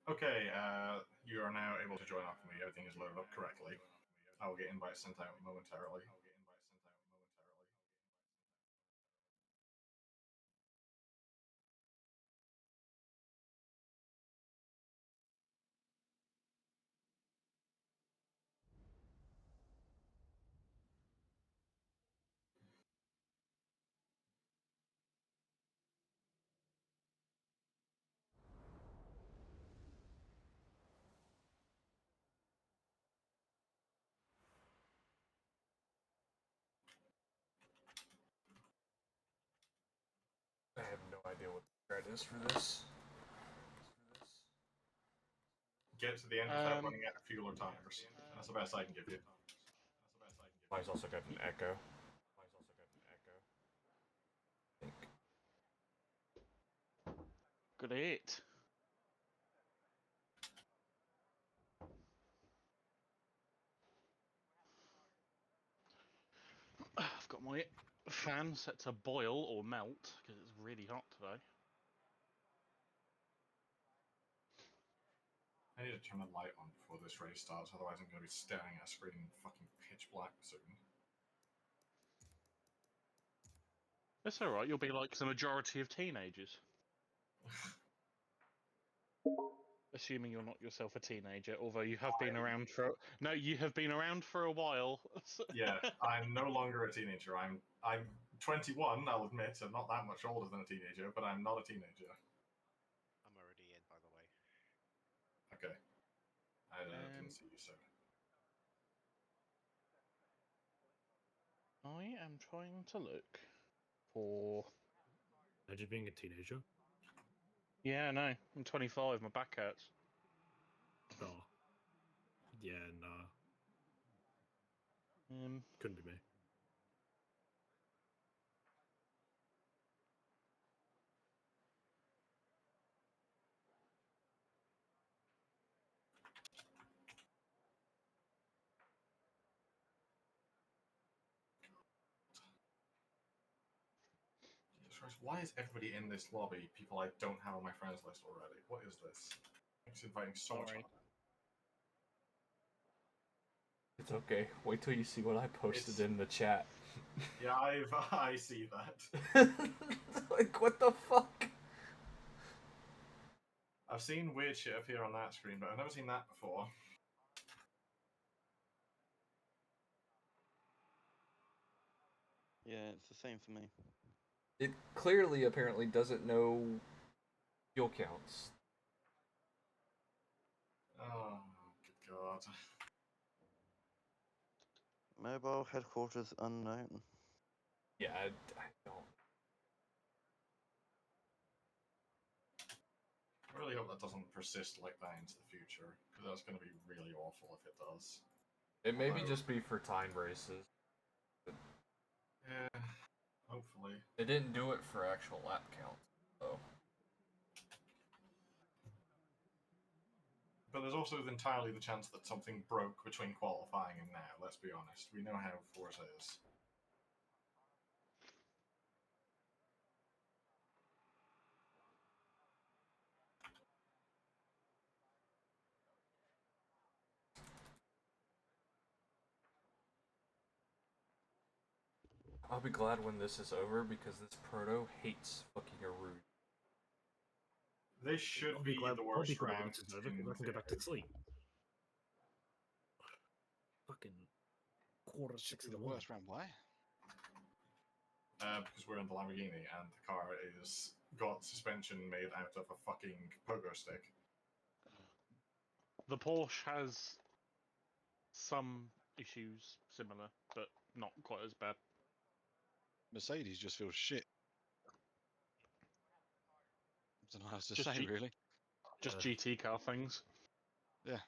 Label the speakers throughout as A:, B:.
A: Okay, you are now able to join up with me. Everything is loaded up correctly. I will get invites sent out momentarily.
B: I have no idea what the thread is for this.
A: Get to the end without running out of fuel or tires. That's the best I can give you.
B: Mine's also got an echo. I think.
C: Great. I've got my fan set to boil or melt because it's really hot today.
A: I need to turn the light on before this race starts, otherwise I'm going to be staring at a screen in fucking pitch black soon.
C: It's alright, you'll be like the majority of teenagers. Assuming you're not yourself a teenager, although you have been around for... No, you have been around for a while.
A: Yeah, I'm no longer a teenager. I'm 21, I'll admit. I'm not that much older than a teenager, but I'm not a teenager.
D: I'm already in, by the way.
A: Okay. I didn't see you, sir.
C: I am trying to look for...
E: Imagine being a teenager.
C: Yeah, no, I'm 25, my back hurts.
E: Oh. Yeah, nah. Couldn't be me.
A: Jesus Christ, why is everybody in this lobby people I don't have on my friends list already? What is this? It's inviting so much
C: Sorry.
A: harder.
B: It's okay. Wait till you see what I posted
A: It's-
B: in the chat.
A: Yeah, I see that.
B: Like, what the fuck?
A: I've seen weird shit appear on that screen, but I've never seen that before.
F: Yeah, it's the same for me.
B: It clearly, apparently, doesn't know fuel counts.
A: Oh, good god.
F: Mobile headquarters unknown.
B: Yeah, I don't.
A: I really hope that doesn't persist like that into the future, because that's going to be really awful if it does.
B: It may be
A: Although-
B: just be for time races.
A: Yeah, hopefully.
B: It didn't do it for actual lap counts, though.
A: But there's also entirely the chance that something broke between qualifying and now, let's be honest. We know how Forza is.
B: I'll be glad when this is over because this proto hates fucking Arude.
A: This should
E: I'll
A: be
E: be glad.
A: the
E: I'll be
A: worst
E: glad when
A: round.
E: this is over because I can go back to sleep. Fucking 5:45 in
D: The
E: the morning.
D: worst round, why?
A: Because we're in the Lamborghini and the car is got suspension made out of a fucking pogo stick.
C: The Porsche has some issues similar, but not quite as bad.
D: Mercedes just feels shit. I don't know how else to
C: Just
D: say, really.
C: Just GT car things.
D: Yeah.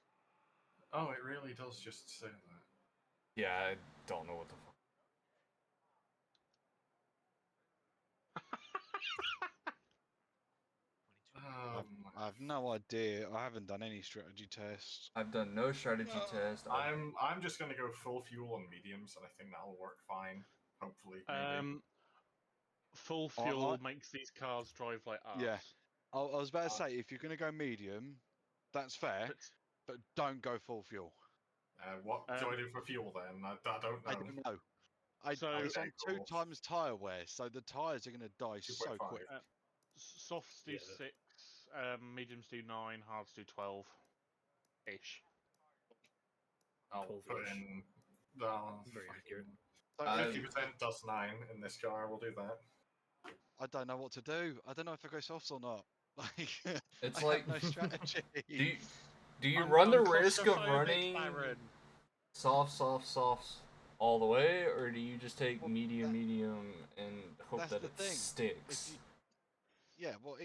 A: Oh, it really does just say that.
B: Yeah, I don't know what the fuck.
D: I have no idea. I haven't done any strategy tests.
B: I've done no strategy test.
A: I'm just gonna go full fuel on mediums, and I think that'll work fine. Hopefully, maybe.
C: Full fuel makes these cars drive like arse.
D: Yeah. I was about to say, if you're going to go medium, That's fair,
C: But,
D: but don't go full fuel.
A: What do I do for fuel then? I don't know.
D: I don't know. It's
A: Okay,
D: on 2
A: cool.
D: times tyre wear, so the tyres are going to die so
A: 2.5.
D: quick.
C: softs do
E: Yeah,
C: 6, mediums do 9, hards do 12 ish.
A: I'll
E: 12
A: put
E: -ish.
A: in
E: Very accurate.
D: So
B: I-
D: if you-
A: 50% does 9 in this car. We'll do that.
D: I don't know what to do. I don't know if I go softs or not. Like,
B: It's
D: I
B: like,
D: have no strategy.
B: do you run the risk of
C: Unclaustrophobic,
B: running
C: Baron.
B: softs all the way, or do you just take
D: Well,
B: medium and hope
D: that's
B: that
D: the
B: it
D: thing.
B: sticks?
D: Yeah, well,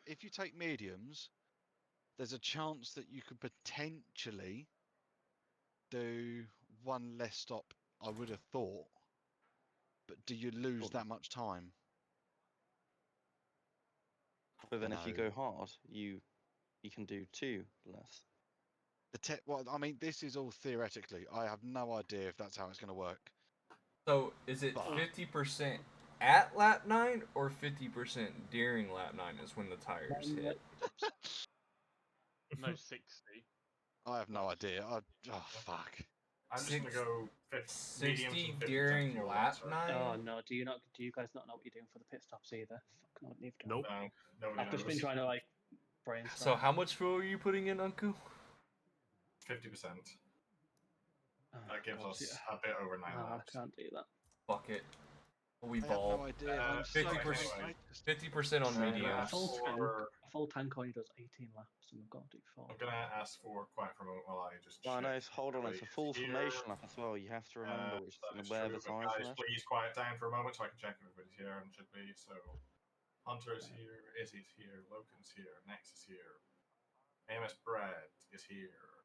D: if you take mediums, there's a chance that you could potentially do one less stop. I would have thought, but do you lose that much time?
F: But then if you
D: No.
F: go hard, you can do 2 less.
D: Well, I mean, this is all theoretically. I have no idea if that's how it's going to work.
B: So is it
D: But-
B: 50% at lap 9 or 50% during lap 9 is when the tires hit?
C: No, 60.
D: I have no idea. Oh, fuck.
A: I'm just gonna go 50, mediums
B: 60
A: and 50%
B: during
A: fuel,
B: lap
A: sorry.
B: 9?
G: Oh no! Do you guys not know what you're doing for the pit stops either? Fuck no, neither do I.
E: Nope.
A: No, nobody
G: I've just been
A: knows.
G: trying to like brainstorm.
B: So how much fuel are you putting in, Uncle?
A: 50%.
G: Oh,
A: That gives
G: God,
A: us
G: yeah.
A: a bit over 9
G: No, I
A: laps.
G: can't do that.
B: Fuck it. We
D: I have
B: ball.
D: no idea. I'm
B: 50%.
A: anyway.
B: 50% on
A: I'm gonna
B: mediums.
A: ask for-
G: A full tank only does 18 laps, and we've got to do 4.
A: I'm gonna ask for quiet for a moment while I just
F: Oh,
A: check.
F: no, hold on. It's a
A: everybody
F: full
A: is here.
F: formation lap as well. You have to remember which
A: That is
F: where
A: true,
F: the
A: but
F: tires
A: guys,
F: left.
A: please quiet down for a moment so I can check everybody's here and should be. So, Hunter is here, Izzy's here, Logan's here, Nex is here, Amos Brad is here,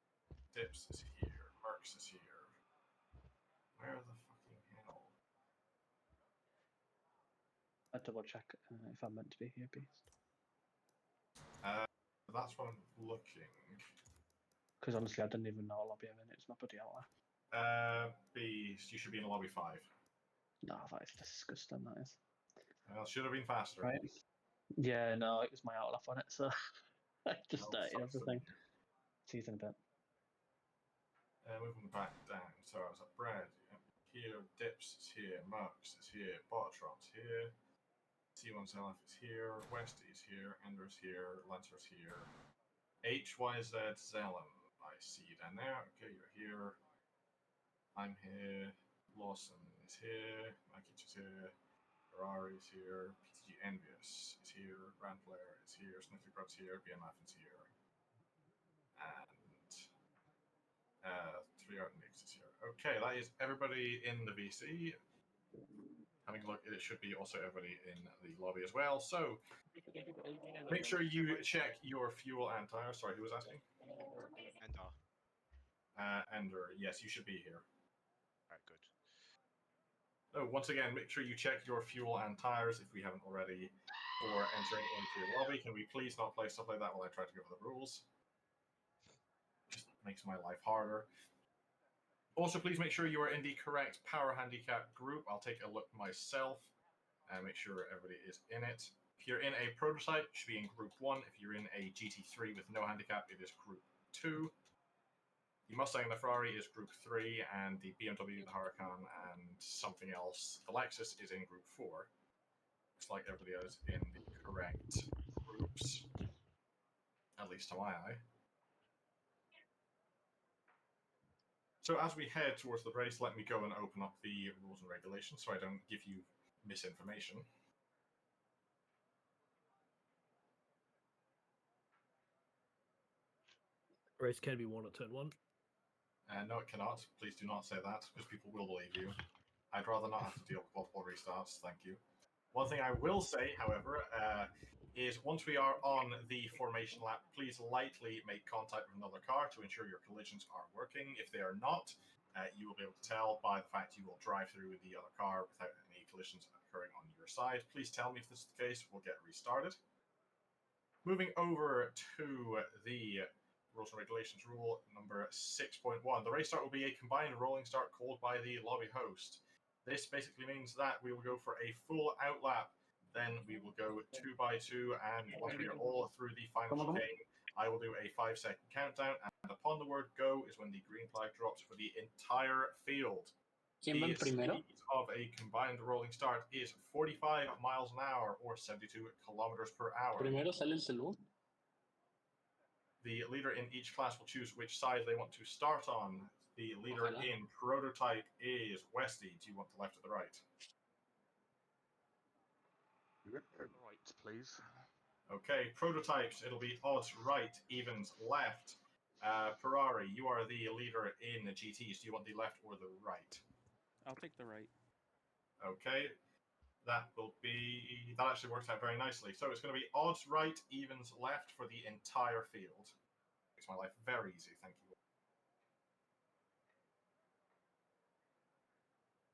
A: Dips is here, Mercs is here. Where the fucking hell?
G: I double check if I'm meant to be here, Beast.
A: That's what I'm looking.
G: Because honestly, I didn't even know what lobby I'm in. It's not bloody outlet.
A: Beast, you should be in lobby 5.
G: No, that is disgusting. That is.
A: Well, it should have been faster.
G: Right. Yeah, no, it was my outlaw on it, so I just
A: Oh,
G: started
A: fuck's
G: everything.
A: sake.
G: Teasing a bit.
A: Moving back down. So I was at Brad here, Dips is here, Mercs is here, Botron's here, C1self is here, Westy is here, Ender's here, Lancer's here, HYZ Zelen, I see you down there. Okay, you're here. I'm here. Lawson is here. Makic is here. Ferrari is here. PTG Envious is here. Grand Player is here. Sniffy Grub's here. BMF is here. And 3 Art Nix is here. Okay, that is everybody in the VC. Having a look, it should be also everybody in the lobby as well. So make sure you check your fuel and tires. Sorry, who was asking? Ender, yes, you should be here.
D: Alright, good.
A: Oh, once again, make sure you check your fuel and tires if we haven't already before entering into your lobby. Can we please not play stuff like that while I try to go over the rules? Just makes my life harder. Also, please make sure you are in the correct power handicap group. I'll take a look myself and make sure everybody is in it. If you're in a prototype, it should be in group 1. If you're in a GT3 with no handicap, it is group 2. The Mustang and the Ferrari is group 3, and the BMW, the Huracan, and something else, the Lexus, is in group 4. Looks like everybody is in the correct groups, at least to my eye. So as we head towards the race, let me go and open up the rules and regulations so I don't give you misinformation.
E: Race can be won at turn 1.
A: No, it cannot. Please do not say that, because people will believe you. I'd rather not have to deal with multiple restarts, thank you. One thing I will say, however, is once we are on the formation lap, please lightly make contact with another car to ensure your collisions are working. If they are not, you will be able to tell by the fact you will drive through the other car without any collisions occurring on your side. Please tell me if this is the case. We'll get restarted. Moving over to the rules and regulations rule number 6.1. The race start will be a combined rolling start called by the lobby host. This basically means that we will go for a full outlap, then we will go 2 by 2, and once we are all through the final chicane, I will do a 5-second countdown, and upon the word go is when the green flag drops for the entire field.
H: ¿Quién va
A: The
H: el primero?
A: speed of a combined rolling start is 45 miles an hour or 72 kilometers per hour.
H: Primero sale el segundo.
A: The leader in each class will choose which side they want to start on. The leader
H: Ojalá.
A: in prototype is Westy. Do you want the left or the right?
C: Right, please.
A: Okay, prototypes, it'll be odds right, evens left. Ferrari, you are the leader in the GTs. Do you want the left or the right?
F: I'll take the right.
A: Okay, that actually works out very nicely. So it's going to be odds right, evens left for the entire field. Makes my life very easy, thank you.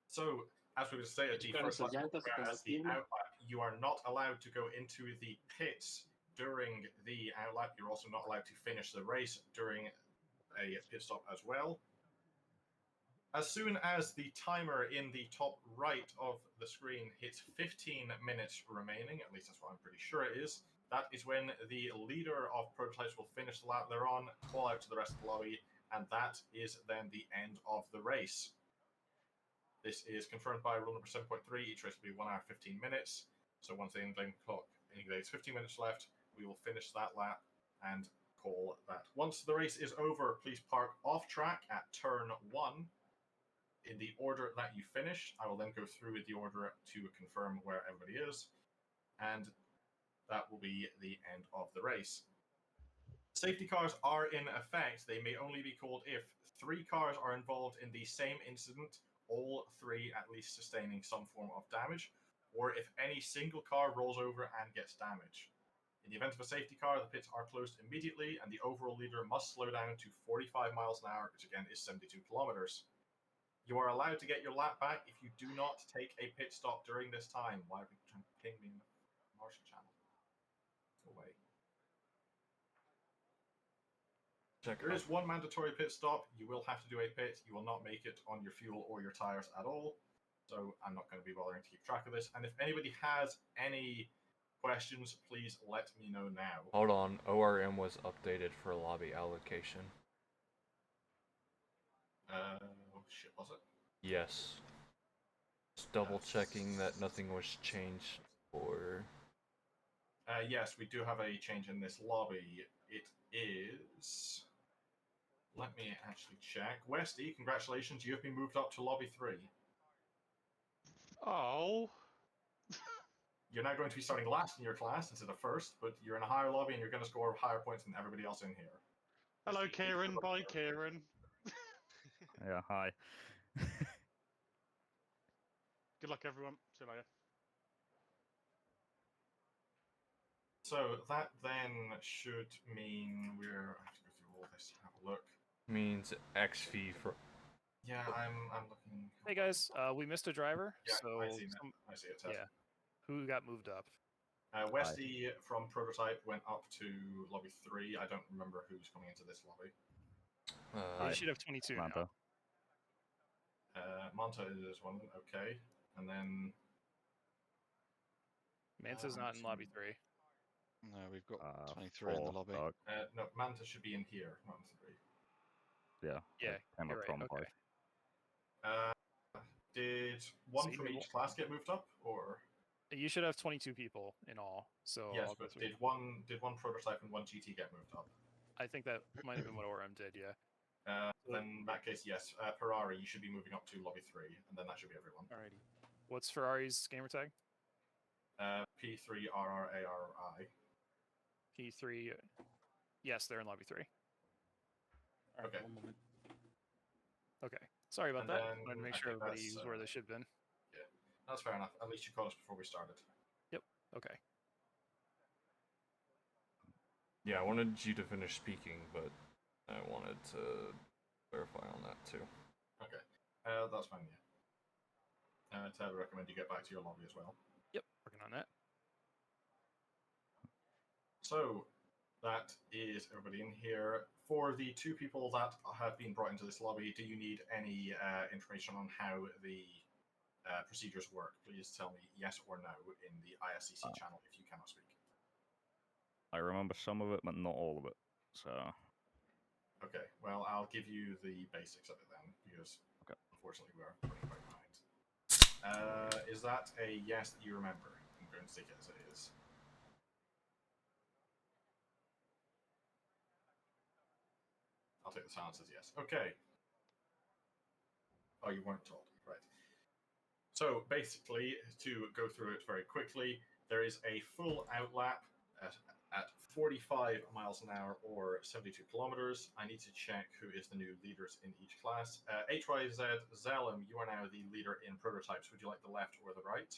A: So, as we just stated, the first lap, whereas the outlap, you are not allowed to go into the pits during the outlap. You're also not allowed to finish the race during a pit stop as well. As soon as the timer in the top right of the screen hits 15 minutes remaining, at least that's what I'm pretty sure it is, that is when the leader of prototypes will finish the lap they're on, call out to the rest of the lobby, and that is then the end of the race. This is confirmed by rule number 7.3. Each race will be 1 hour 15 minutes. So once the in-game clock indicates 15 minutes left, we will finish that lap and call that. Once the race is over, please park off track at turn 1 in the order that you finished. I will then go through the order to confirm where everybody is, and that will be the end of the race. Safety cars are in effect. They may only be called if 3 cars are involved in the same incident, all 3 at least sustaining some form of damage, or if any single car rolls over and gets damaged. In the event of a safety car, the pits are closed immediately, and the overall leader must slow down to 45 miles an hour, which again is 72 kilometers. You are allowed to get your lap back if you do not take a pit stop during this time. Why are people trying to ping me in the Martian channel? Go away. There is 1 mandatory pit stop. You will have to do a pit. You will not make it on your fuel or your tires at all. So I'm not going to be bothering to keep track of this. And if anybody has any questions, please let me know now.
B: Hold on, ORM was updated for lobby allocation.
A: Oh shit, was it?
B: Yes. Just double checking that nothing was changed or...
A: Yes, we do have a change in this lobby. It is... Let me actually check. Westy, congratulations, you have been moved up to lobby 3.
C: Oh.
A: You're now going to be starting last in your class instead of first, but you're in a higher lobby and you're going to score higher points than everybody else in here.
C: Hello, Kieran. Bye, Kieran.
I: Yeah, hi.
C: Good luck, everyone. See you later.
A: So that then should mean we're... I have to go through all this to have a look.
B: Means XP for...
A: Yeah, I'm looking...
J: Hey guys, we missed a driver.
A: Yeah,
J: so
A: I see it. I see it, Ted.
J: yeah, who got moved up?
A: Westy from Prototype went up to lobby 3. I don't remember who's coming into this lobby.
J: You should have 22 now.
A: Manta is one of them, okay. And then...
J: Manta's not in lobby 3.
D: No, we've got 23 in the lobby.
A: No, Manta should be in here, not in 3.
I: Yeah.
J: Yeah, you're right, okay.
A: Did one
J: See,
A: from each class get moved up, or?
J: You should have 22 people in all. So
A: yes, but did one Prototype and 1 GT get moved up?
J: I think that might have been what ORM did, yeah.
A: Then in that case, yes. Ferrari, you should be moving up to lobby 3, and then that should be everyone.
J: Alrighty. What's Ferrari's gamertag?
A: P3RRARI.
J: P3. Yes, they're in lobby 3.
A: Okay.
H: 1 moment.
J: Okay. Sorry about
A: And
J: that.
A: then
J: Wanted to make
A: I
J: sure
A: think
J: everybody
A: that's,
J: was where they should have been.
A: Yeah, that's fair enough. At least you called us before we started.
J: Yep. Okay.
B: Yeah, I wanted you to finish speaking, but I wanted to clarify on that too.
A: Okay. That's fine, yeah. Ted, I recommend you get back to your lobby as well.
J: Yep, working on that.
A: So, that is everybody in here. For the 2 people that have been brought into this lobby, do you need any information on how the procedures work? Please tell me yes or no in the ISCC channel if you cannot speak.
I: I remember some of it, but not all of it. So
A: Okay, well, I'll give you the basics of it then, because
I: Okay.
A: unfortunately we're running quite behind. Is that a yes that you remember? I'm going to take it as it is. I'll take the silence as yes. Okay. Oh, you weren't told. Right. So basically, to go through it very quickly, there is a full outlap at 45 miles an hour or 72 kilometers. I need to check who is the new leaders in each class. HYZ Zalem, you are now the leader in prototypes. Would you like the left or the right?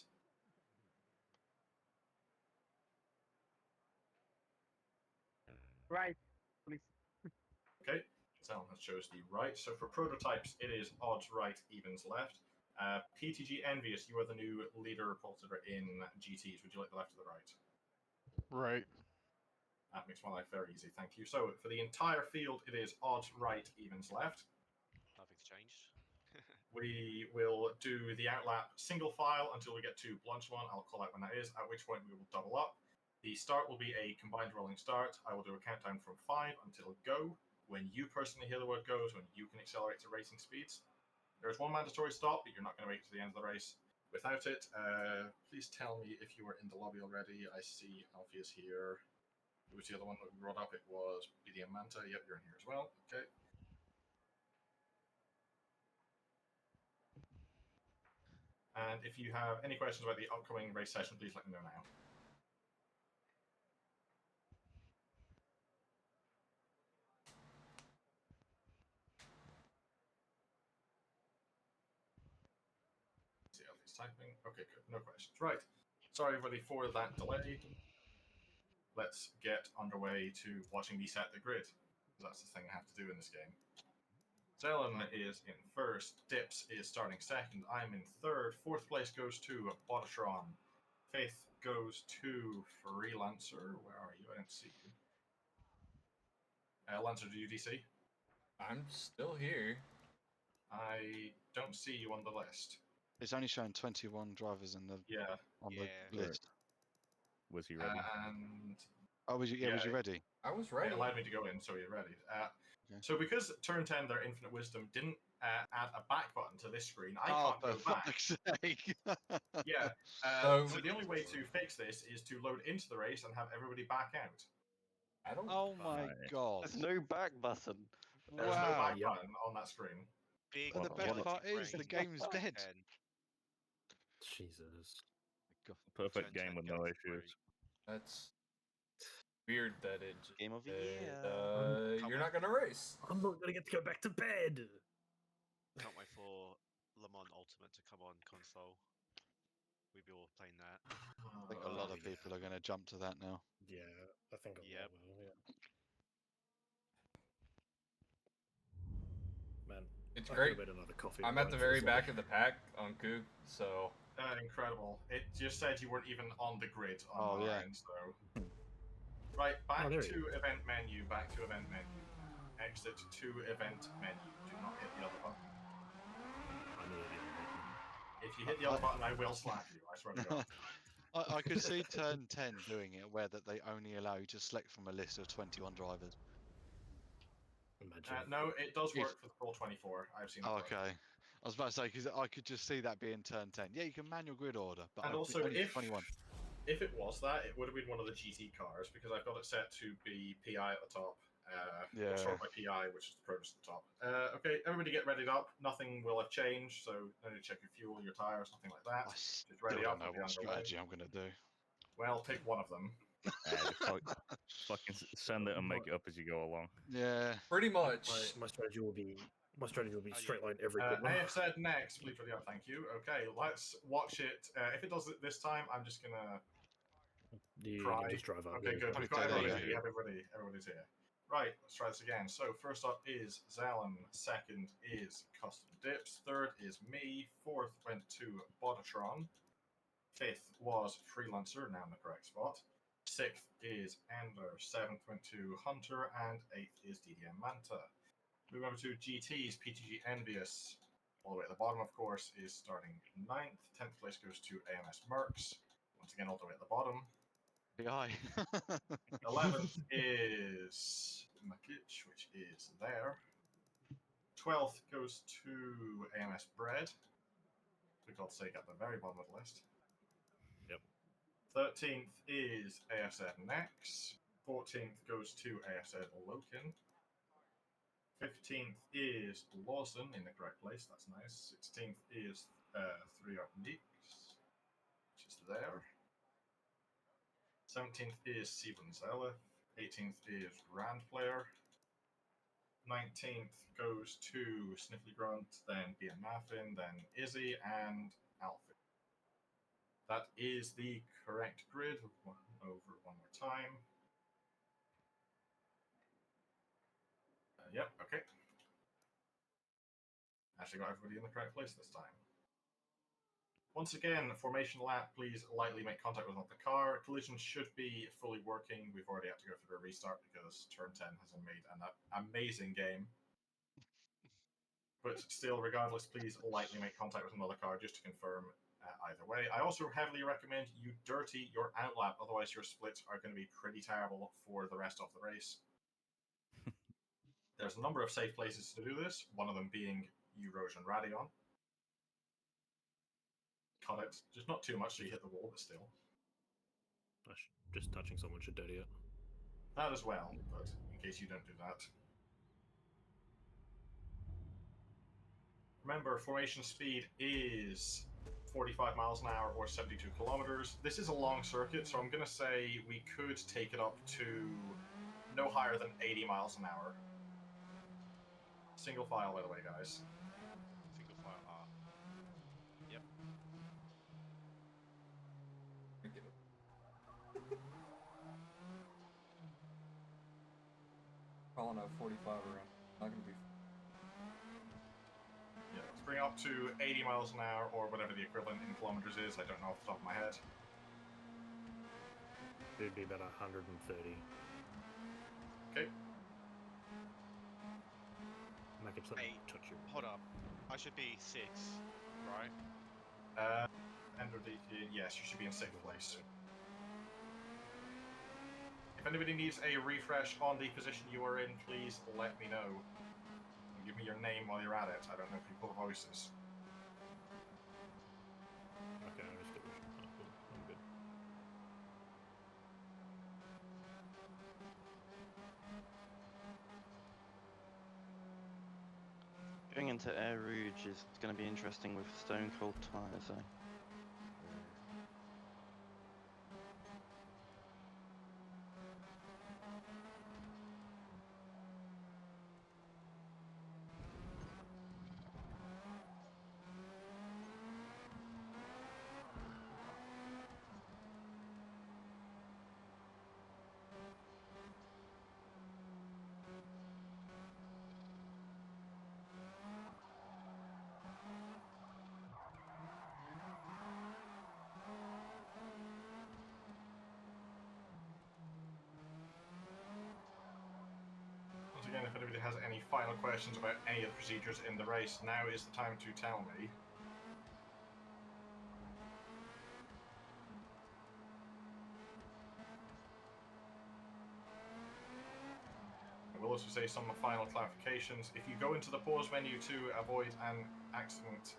G: Right. Please.
A: Okay, Zalem has chose the right. So for prototypes, it is odds right, evens left. PTG Envious, you are the new leader pulsar in GTs. Would you like the left or the right?
C: Right.
A: That makes my life very easy, thank you. So for the entire field, it is odds right, evens left.
H: Nothing's changed.
A: We will do the outlap single file until we get to blunt one. I'll call out when that is, at which point we will double up. The start will be a combined rolling start. I will do a countdown from 5 until go. When you personally hear the word go is when you can accelerate to racing speeds. There is one mandatory stop, but you're not going to make it to the end of the race without it. Please tell me if you were in the lobby already. I see Alfie is here. Who was the other one that we brought up? It was BDM Manta. Yep, you're in here as well. Okay. And if you have any questions about the upcoming race session, please let me know now. See Alfie's typing. Okay, good. No questions. Right. Sorry, everybody, for that delay. Let's get underway to watching me set the grid. That's the thing I have to do in this game. Zelen is in first. Dips is starting second. I'm in third. Fourth place goes to Botashron. Fifth goes to Freelancer. Where are you? I don't see you. Lancer, do you DC?
B: I'm still here.
A: I don't see you on the list.
D: It's only showing 21 drivers in the
A: Yeah.
D: on
H: Yeah.
D: the list.
I: was he ready?
A: And
D: Oh, was you? Yeah, was you ready?
B: I was
A: it
B: ready.
A: allowed me to go in, so you're ready.
D: Okay.
A: So because turn 10, their infinite wisdom didn't add a back button to this screen, I
D: Oh,
A: can't go
D: for
A: back.
D: fuck's sake!
A: Yeah.
B: So-
A: So the only way to fix this is to load into the race and have everybody back out.
B: I don't.
D: Oh my
I: Right.
D: god!
F: There's no back button.
A: There's no
D: Wow.
A: back
E: Yep.
A: button on that screen.
H: Big
D: And the
I: What-
D: best
I: what-
D: part is the game's
H: Back
D: dead.
H: then.
E: Jesus.
D: God.
I: Perfect
H: Turn
I: game
H: 10
I: with no
H: goes
I: issues.
B: That's weird that it just
F: Game of the
B: said,
F: year.
H: Can't
B: you're
H: wait.
B: not gonna race.
E: I'm not gonna get to go back to bed.
H: Can't wait for Le Mans Ultimate to come on console. We'll be all playing that.
D: I think a lot of people are going to jump to that now.
E: Yeah, I think I
H: Yep.
E: will. Yeah. Man,
B: It's
E: I
B: great.
E: could have made another coffee.
B: I'm
E: right
B: at the
E: for
B: very
E: this
B: back
E: lobby.
B: of the pack on Coog, so
A: Incredible. It just said you weren't even on the grid on
D: Oh,
A: our
D: yeah.
A: end, so. Right, back
E: there
A: to
E: you go.
A: event menu, back to event menu. Exit to event menu. Do not hit the other button.
E: I knew it.
A: If you hit the other button, I will slap you, I swear to God.
D: I could see Turn 10 doing it, where that they only allow you to select from a list of 21 drivers.
E: Imagine.
A: No, it does
D: If-
A: work for the full 24. I've seen it
D: Oh,
A: work.
D: okay. I was about to say, because I could just see that being Turn 10. Yeah, you can manual grid order, but
A: And
D: I
A: also,
D: only
A: if
D: 21.
A: if it was that, it would have been one of the GT cars, because I've got it set to be PI at the top.
D: Yeah.
A: Sort by PI, which is the Protus at the top. Okay, everybody get readied up. Nothing will have changed, so no need to check your fuel, your tires, nothing like that.
D: I
A: Just
D: still
A: ready up,
D: don't know
A: we'll be
D: what
A: underway.
D: strategy I'm going to do.
A: Well, pick one of them.
I: Just fucking send it and make it up as you go along.
D: Yeah.
B: pretty much.
E: My strategy will be
H: yeah.
E: straight line every corner.
A: AF said next, please ready up, thank you. Okay, let's watch it. If it does it this time, I'm just gonna
E: You
A: try.
E: can just drive up.
A: Okay,
E: there.
A: good. We've
D: Okay,
A: got
D: there
A: everybody.
D: you
A: We have everybody's here. Right, let's try this again. So first up is Zalen. Second is Custom Dips. Third is me. Fourth went to Botatron. Fifth was Freelancer, now in the correct spot. Sixth is Ender. Seventh went to Hunter, and eighth is DDM Manta. Moving over to GTs, PTG Envious. All the way at the bottom, of course, is starting ninth. 10th place goes to AMS Mercs. Once again, all the way at the bottom.
D: PI.
A: 11th is Makic, which is there. 12th goes to AMS Bread, for God's sake, at the very bottom of the list.
E: Yep.
A: 13th is ASZ Nex. 14th goes to ASZ Loken. 15th is Lawson in the correct place, that's nice. 16th is 3 Up Nix, which is there. 17th is Steven Zella. 18th is Rand Player. 19th goes to Sniffly Grunt, then Ian Maffin, then Izzy, and Alfie. That is the correct grid. Over one more time. Yep, okay. Actually got everybody in the correct place this time. Once again, formation lap, please lightly make contact with the car. Collision should be fully working. We've already had to go through a restart because turn 10 has made an amazing game. But still, regardless, please lightly make contact with another car just to confirm either way. I also heavily recommend you dirty your outlap, otherwise your splits are going to be pretty terrible for the rest of the race. There's a number of safe places to do this, one of them being Erosion Radion. Cut it, just not too much so you hit the wall, but still.
E: Just touching someone should dirty it.
A: That as well, but in case you don't do that. Remember, formation speed is 45 miles an hour or 72 kilometers. This is a long circuit, so I'm going to say we could take it up to no higher than 80 miles an hour. Single file, by the way, guys.
H: Single file R. Yep.
B: Calling out 45 around. Not gonna be.
A: Yeah, let's bring it up to 80 miles an hour or whatever the equivalent in kilometers is. I don't know off the top of my head.
E: It'd be about 130.
A: Okay.
E: Make it something touch you.
H: Hold up. I should be 6, right?
A: Ender DT, yes, you should be in 6th place. If anybody needs a refresh on the position you are in, please let me know. And give me your name while you're at it. I don't know people's voices.
E: Okay, I just oh, cool. I'm good.
F: Going into Air Rouge is going to be interesting with Stone Cold tyres, though.
A: Once again, if anybody has any final questions about any of the procedures in the race, now is the time to tell me. I will also say some final clarifications. If you go into the pause menu to avoid an accident,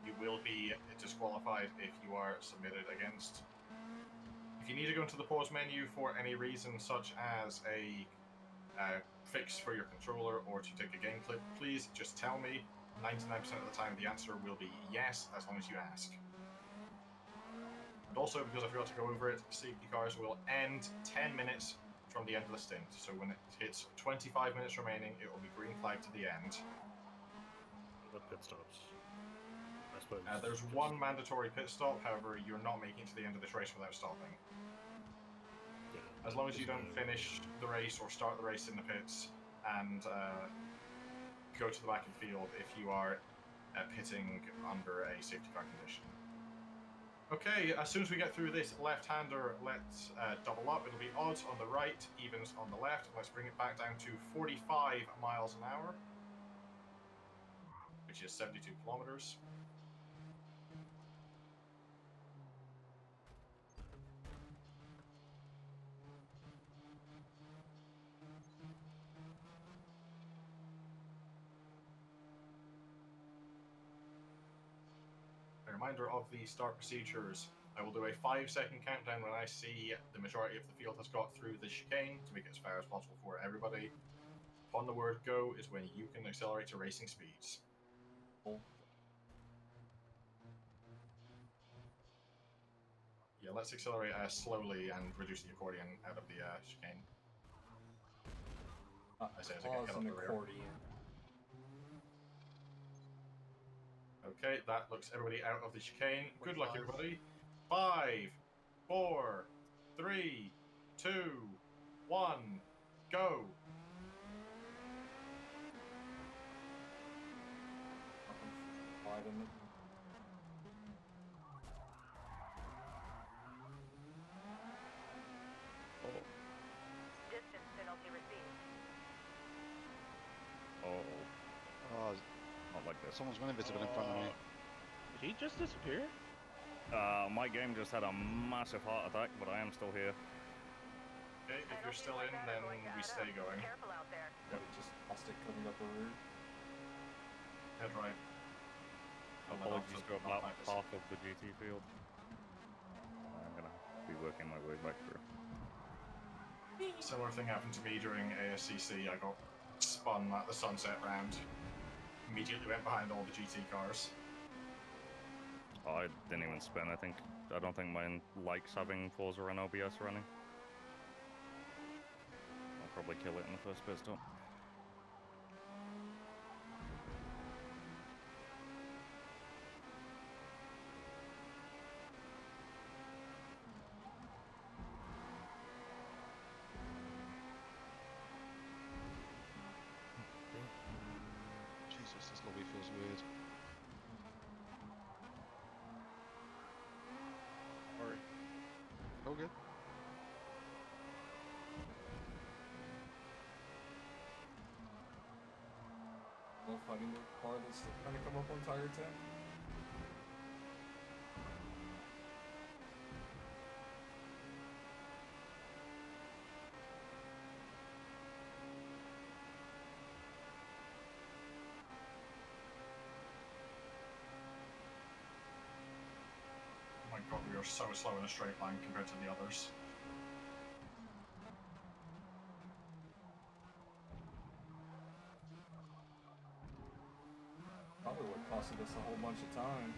A: you will be disqualified if you are submitted against. If you need to go into the pause menu for any reason, such as a fix for your controller or to take a game clip, please just tell me. 99% of the time the answer will be yes, as long as you ask. And also, because I forgot to go over it, safety cars will end 10 minutes from the end of the stint. So when it hits 25 minutes remaining, it will be green flag to the end.
E: What pit stops? I suppose.
A: There's one mandatory pit stop, however, you're not making it to the end of this race without stopping.
E: Yeah,
A: As long as you
E: there's
A: don't
E: no-
A: finish the race or start the race in the pits and go to the back of the field if you are pitting under a safety car condition. Okay, as soon as we get through this left-hander, let's double up. It'll be odds on the right, evens on the left. Let's bring it back down to 45 miles an hour, which is 72 kilometers. reminder of the start procedures. I will do a 5-second countdown when I see the majority of the field has got through the chicane to make it as fair as possible for everybody. Upon the word go is when you can accelerate to racing speeds. Yeah, let's accelerate slowly and reduce the accordion out of the chicane. I say as I get hit up the rear. Okay, that looks everybody out of the chicane. Good luck, everybody. 5, 4, 3, 2, 1, go.
K: Distance penalty received.
D: Oh,
I: Not like this.
D: someone's gone invisible in front of me.
C: Did he just disappear?
I: My game just had a massive heart attack, but I am still here.
A: Okay, if you're still in, then we stay going.
K: Careful out there.
B: Just plastic coming up a route.
A: Head right.
I: Apologies to about half of the GT field. I'm gonna be working my way back through.
A: Similar thing happened to me during ASCC. I got spun at the sunset round. Immediately went behind all the GT cars.
I: Oh, I didn't even spin. I don't think mine likes having Forza and OBS running. I'll probably kill it in the first pit stop.
D: Jesus, this lobby feels weird.
C: Sorry.
D: All good.
B: Fighting the car that's trying to come up on tire 10.
A: Oh my god, we are so slow in a straight line compared to the others.
B: Probably what costed us a whole bunch of time.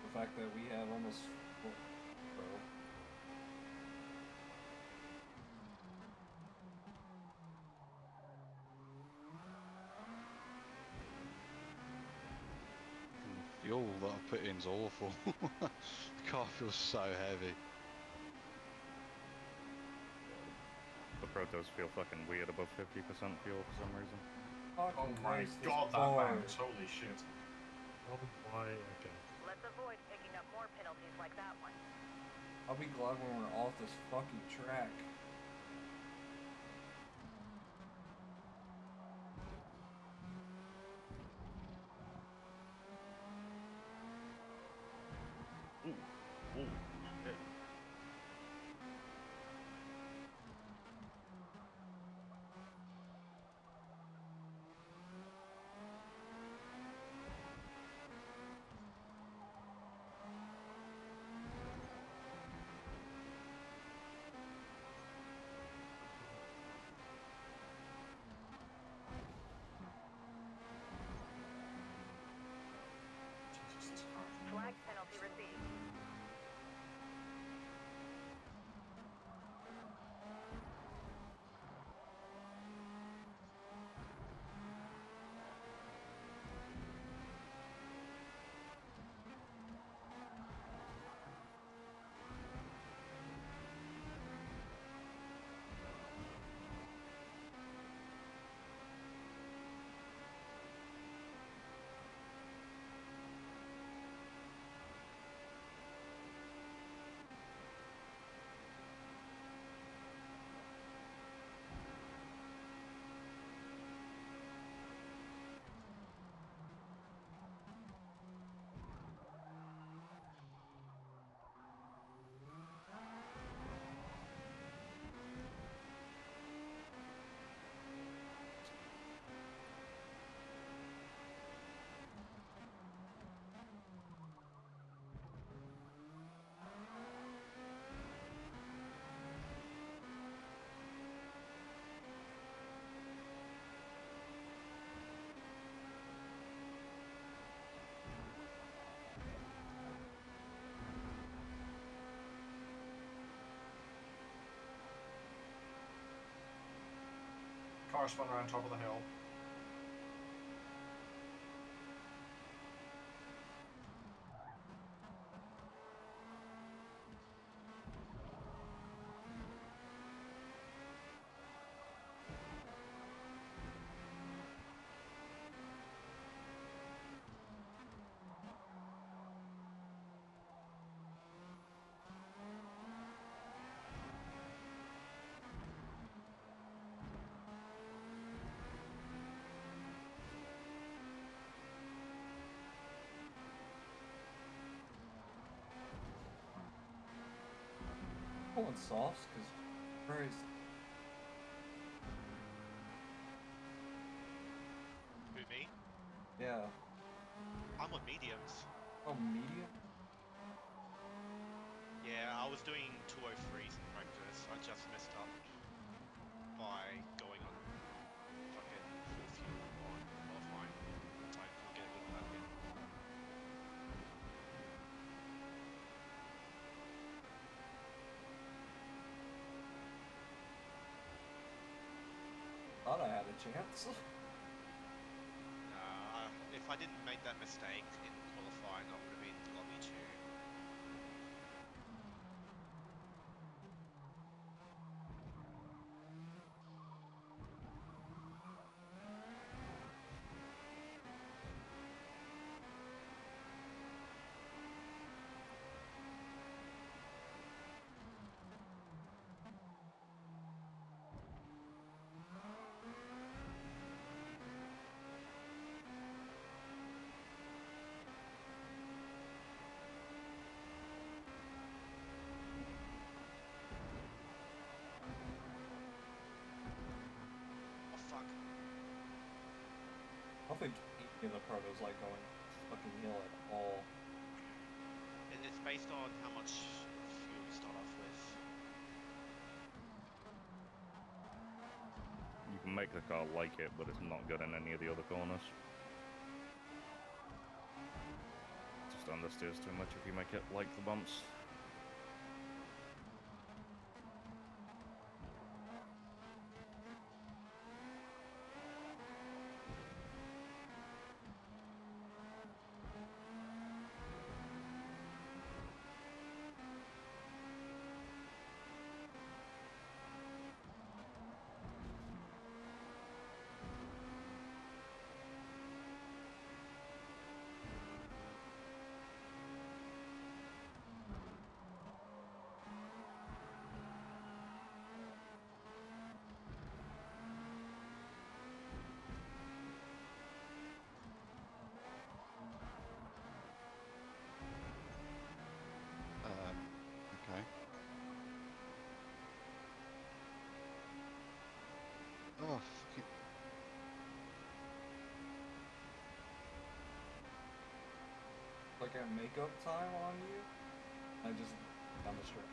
B: The fact that we have almost... Well, bro.
D: Fuel that I put in's awful. The car feels so heavy.
I: The Protos feel fucking weird above 50% fuel for some reason.
A: Oh my god, that bounce. Holy shit.
E: Oh my, okay.
K: Let's avoid picking up more penalties like that one.
B: I'll be glad when we're off this fucking track.
I: Ooh, shit.
A: car spun around top of the hill.
B: Pulling softs, because Christ.
H: Who, me?
B: Yeah.
H: I'm on mediums.
B: Oh, medium?
H: Yeah, I was doing 203s in practice. I just messed up by going on fucking full fuel on qualifying. So I couldn't get a good lap in.
B: Thought I had a chance.
H: If I didn't make that mistake in qualifying, I would have been lobby 2. Oh fuck.
B: I don't think any of the protos like going fucking hill at all.
H: It's based on how much fuel you start off with.
I: You can make the car like it, but it's not good in any of the other corners. Just understeers too much if you make it like the bumps.
D: Okay. Oh, fucking...
B: Like a makeup time on you? I just down the strip.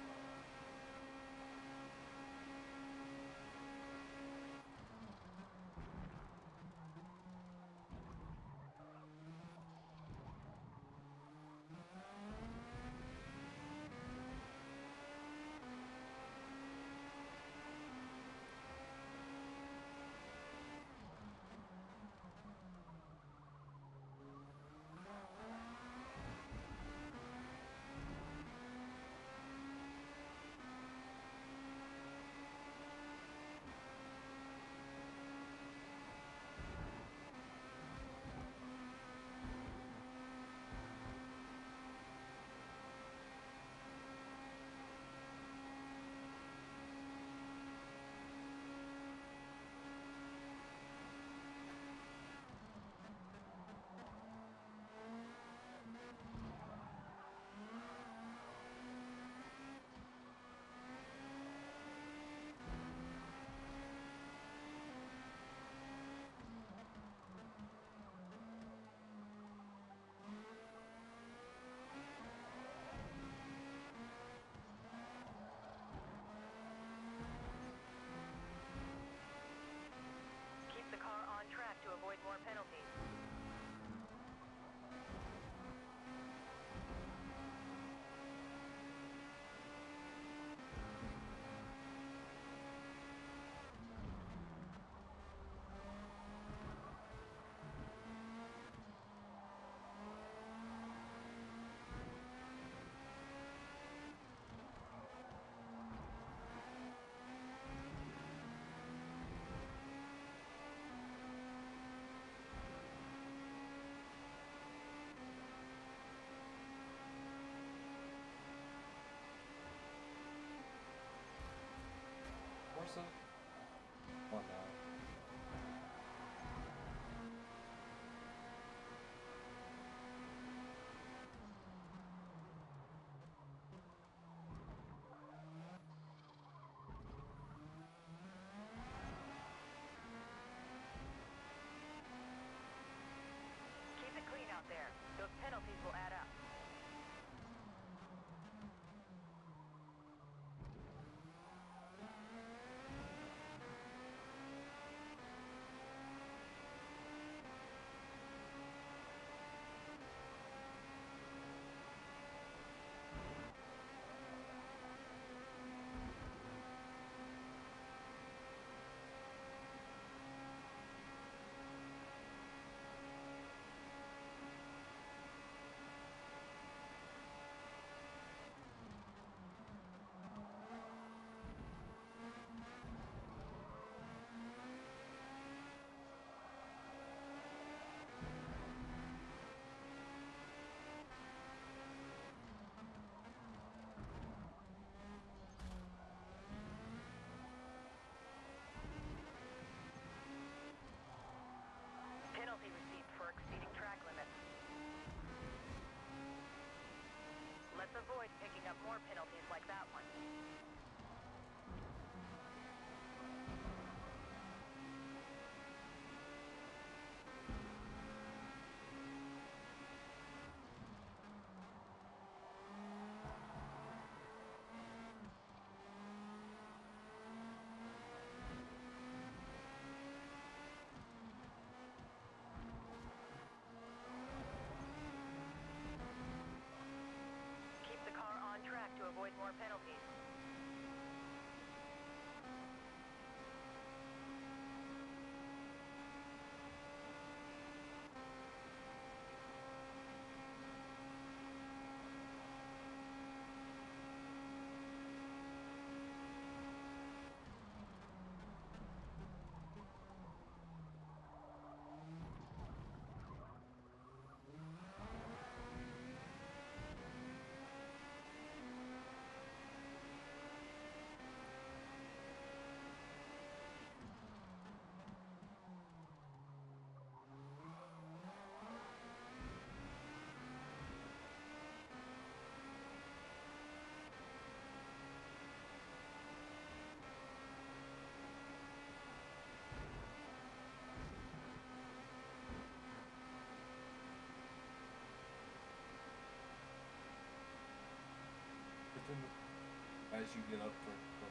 B: often as you get up for the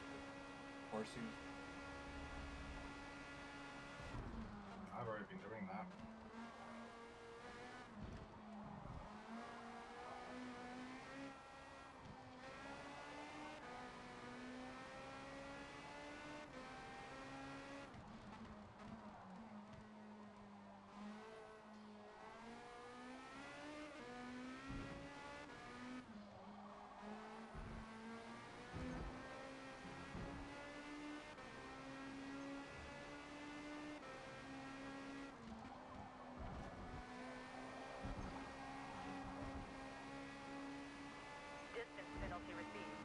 B: Parsees?
A: I've already been doing that.
K: Distance penalty received.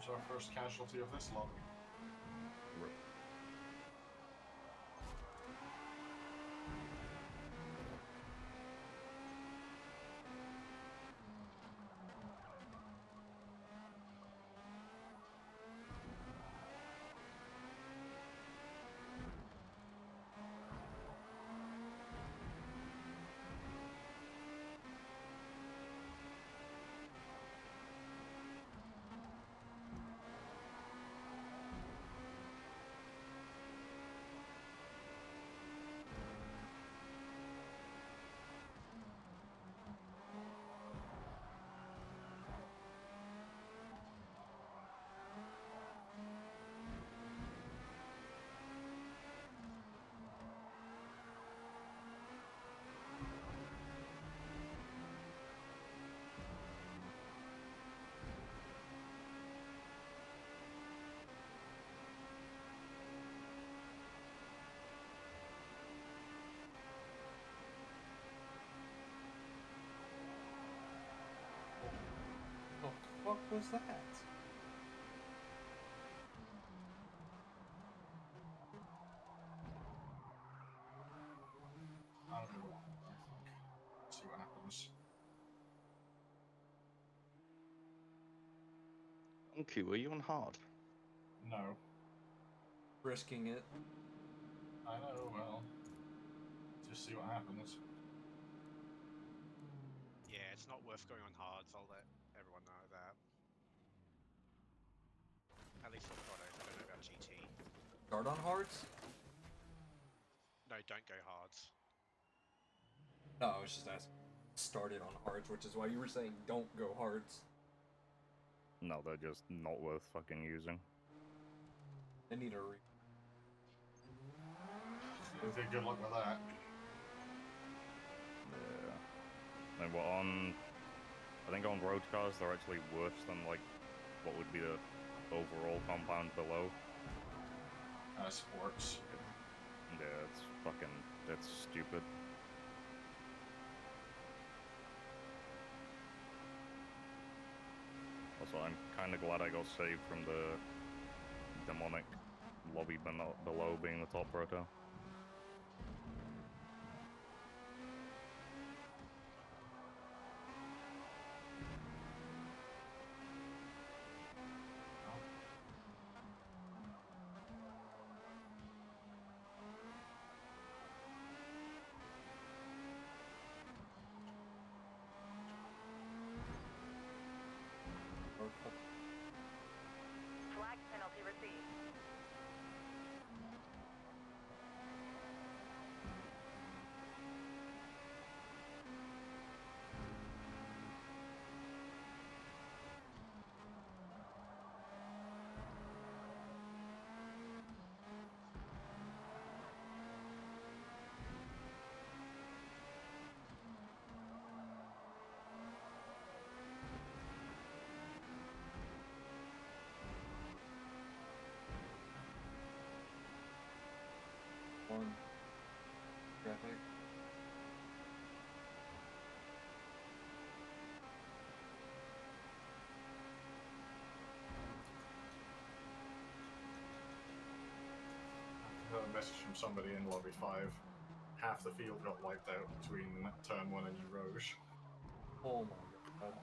K: What's our first casualty of this lobby?
B: What was that?
A: I'll go on, I think. See what happens.
F: Donkey, were you on hard?
A: No.
B: Risking it.
A: I know, well. Just see what happens.
H: Yeah, it's not worth going on hards. I'll let everyone know that. At least for protos. I don't know about GT.
B: Start on hards?
H: No, don't go hards.
B: No, I was just asking. Started on hards, which is why you were saying don't go hards.
I: No, they're just not worth fucking using.
B: I need a
A: Okay, good luck with that.
I: Yeah. And what on... I think on road cars, they're actually worse than, like, what would be the overall compound below.
A: Sports.
I: Yeah, it's fucking... It's stupid. Also, I'm kind of glad I got saved from the demonic lobby below being the top proto.
A: message from somebody in lobby 5. Half the field got wiped out between turn 1 and New Rouge.
B: Oh my god.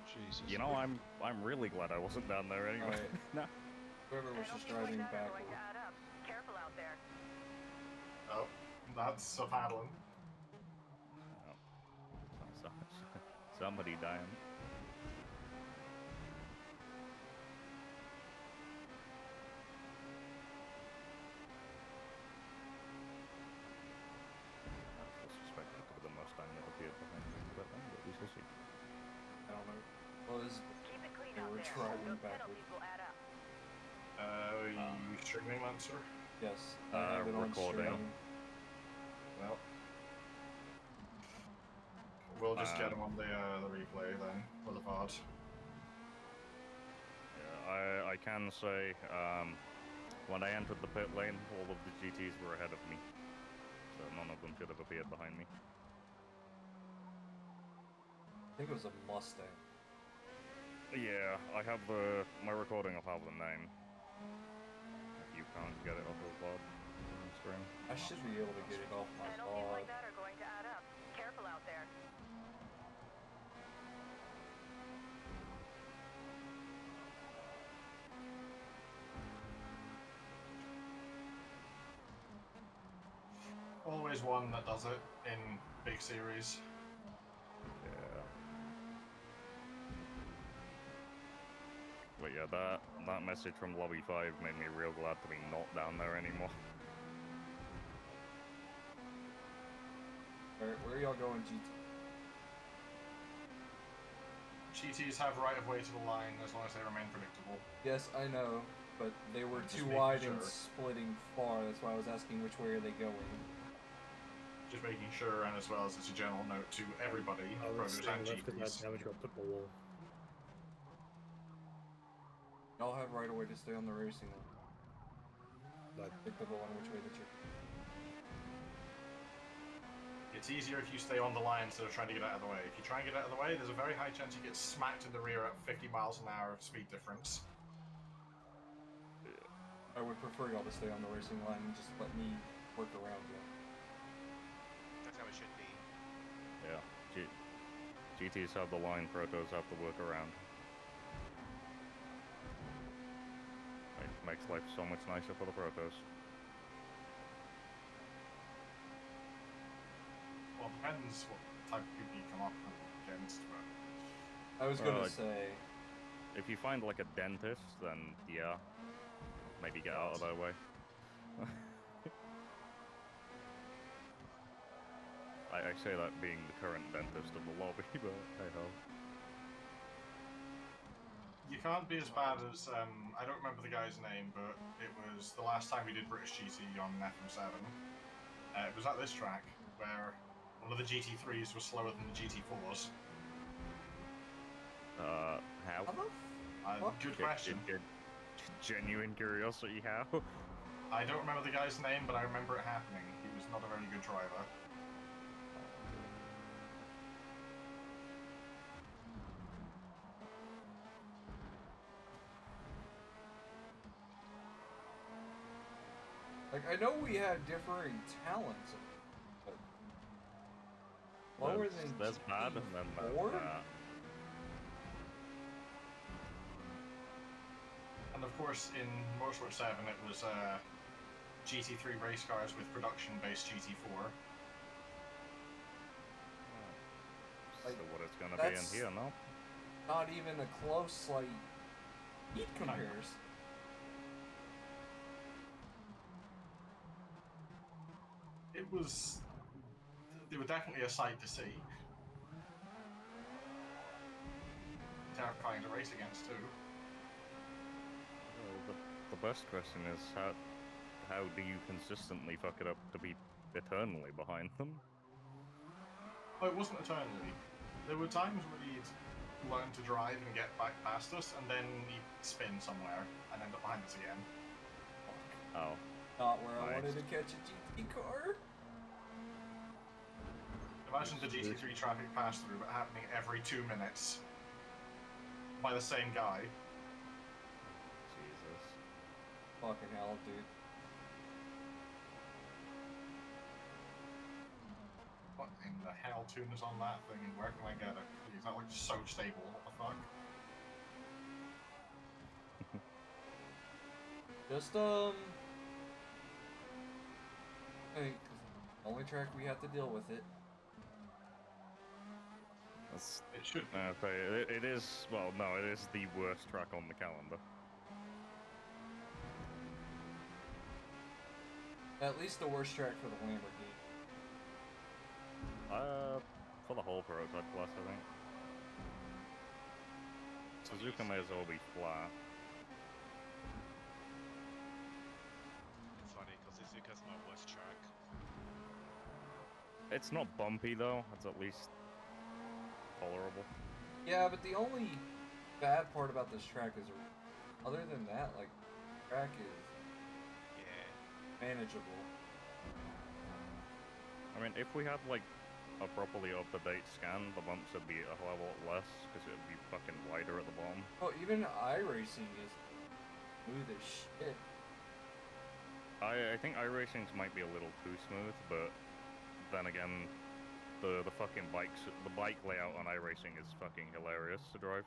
D: Jesus.
I: You know, I'm really glad I wasn't down there anyway.
B: Alright.
I: No.
B: Whoever was just driving backward.
K: Careful out there.
A: Oh, that's a paddling.
I: Oh. Somebody dying. I was suspected to be the Mustang that appeared behind me, but we shall see.
B: I don't know. Well, this is...
K: Keep it clean
B: They
K: out
B: were
K: there.
B: driving
K: Those
B: backward.
K: penalties will add up.
A: You streaming, Lancer?
B: Yes, I have it on
I: recording.
B: stream.
A: Well, we'll just get him on the replay then, or the VOD.
I: Yeah, I can say, when I entered the pit lane, all of the GTs were ahead of me. So none of them should have appeared behind me.
B: I think it was a Mustang.
I: Yeah, I have my recording of have the name. If you can't get it off the VOD stream.
B: I should be able to get it off my
K: Penalties
B: VOD.
K: like that are going to add up. Careful out there.
A: Always one that does it in big series.
I: Yeah. But yeah, that message from Lobby 5 made me real glad to be not down there anymore.
B: Alright, where are y'all going, GT?
A: GTs have right of way to the line as long as they remain predictable.
B: Yes, I know, but they were
A: Just
B: too
A: making
B: wide and
A: sure.
B: splitting far. That's why I was asking which way are they going.
A: Just making sure, and as well as a general note to everybody,
E: I was
A: Protos
E: staying
A: and
E: left because I had
A: GTs.
E: damage up to the wall.
B: Y'all have right away to stay on the racing line.
E: Like,
B: Predictable on which way that you're...
A: It's easier if you stay on the line instead of trying to get out of the way. If you try and get out of the way, there's a very high chance you get smacked in the rear at 50 miles an hour speed difference.
B: I would prefer y'all to stay on the racing line and just let me work around you.
H: That's how it should be.
I: Yeah. GTs have the line, Protos have to work around. Makes life so much nicer for the Protos.
A: Well, it depends what type of people you come up against, but...
B: I was gonna say...
I: If you find like a dentist, then yeah, maybe get out of their way. I say that being the current dentist of the lobby, but hey ho.
A: You can't be as bad as, I don't remember the guy's name, but it was the last time we did British GT on FM7. It was at this track, where one of the GT3s was slower than the GT4s.
I: How?
A: Good question.
I: Genuine curiosity, how?
A: I don't remember the guy's name, but I remember it happening. He was not a very good driver.
B: Like, I know we had differing talents, but... Lower than
I: That's bad, and then
B: GT4?
A: And of course, in Motorsport 7, it was GT3 race cars with production-based GT4.
I: So what it's gonna be in here, no?
B: Not even a close, like, heat comparison.
A: They were definitely a sight to see. Terrifying to race against too.
I: Well, the best question is how do you consistently fuck it up to be eternally behind them?
A: Oh, it wasn't eternally. There were times where he'd learn to drive and get back past us, and then he'd spin somewhere and end up behind us again.
I: Oh.
B: Not where I
I: Nice.
B: wanted to catch a GT car.
A: Imagine the GT3 traffic pass-through, but happening every 2 minutes by the same guy.
I: Jesus.
B: Fucking hell, dude.
A: in the hell tune is on that thing, and where can I get it? Please, that looks so stable. What the fuck?
B: Just hey, 'cause the only track we have to deal with it.
I: That's,
A: It should be.
I: it is, well, no, it is the worst track on the calendar.
B: At least the worst track for the Lamborghini.
I: For the whole prototype class, I think. Suzuka may as well be flat.
H: It's funny because Izuka's my worst track.
I: It's not bumpy though, it's at least tolerable.
B: Yeah, but the only bad part about this track is, other than that, like, the track is manageable.
I: I mean, if we had like a properly up-to-date scan, the bumps would be a hell of a lot less, because it would be fucking wider at the bottom.
B: Oh, even iRacing is smooth as shit.
I: I think iRacing's might be a little too smooth, but then again, the fucking the bike layout on iRacing is fucking hilarious to drive.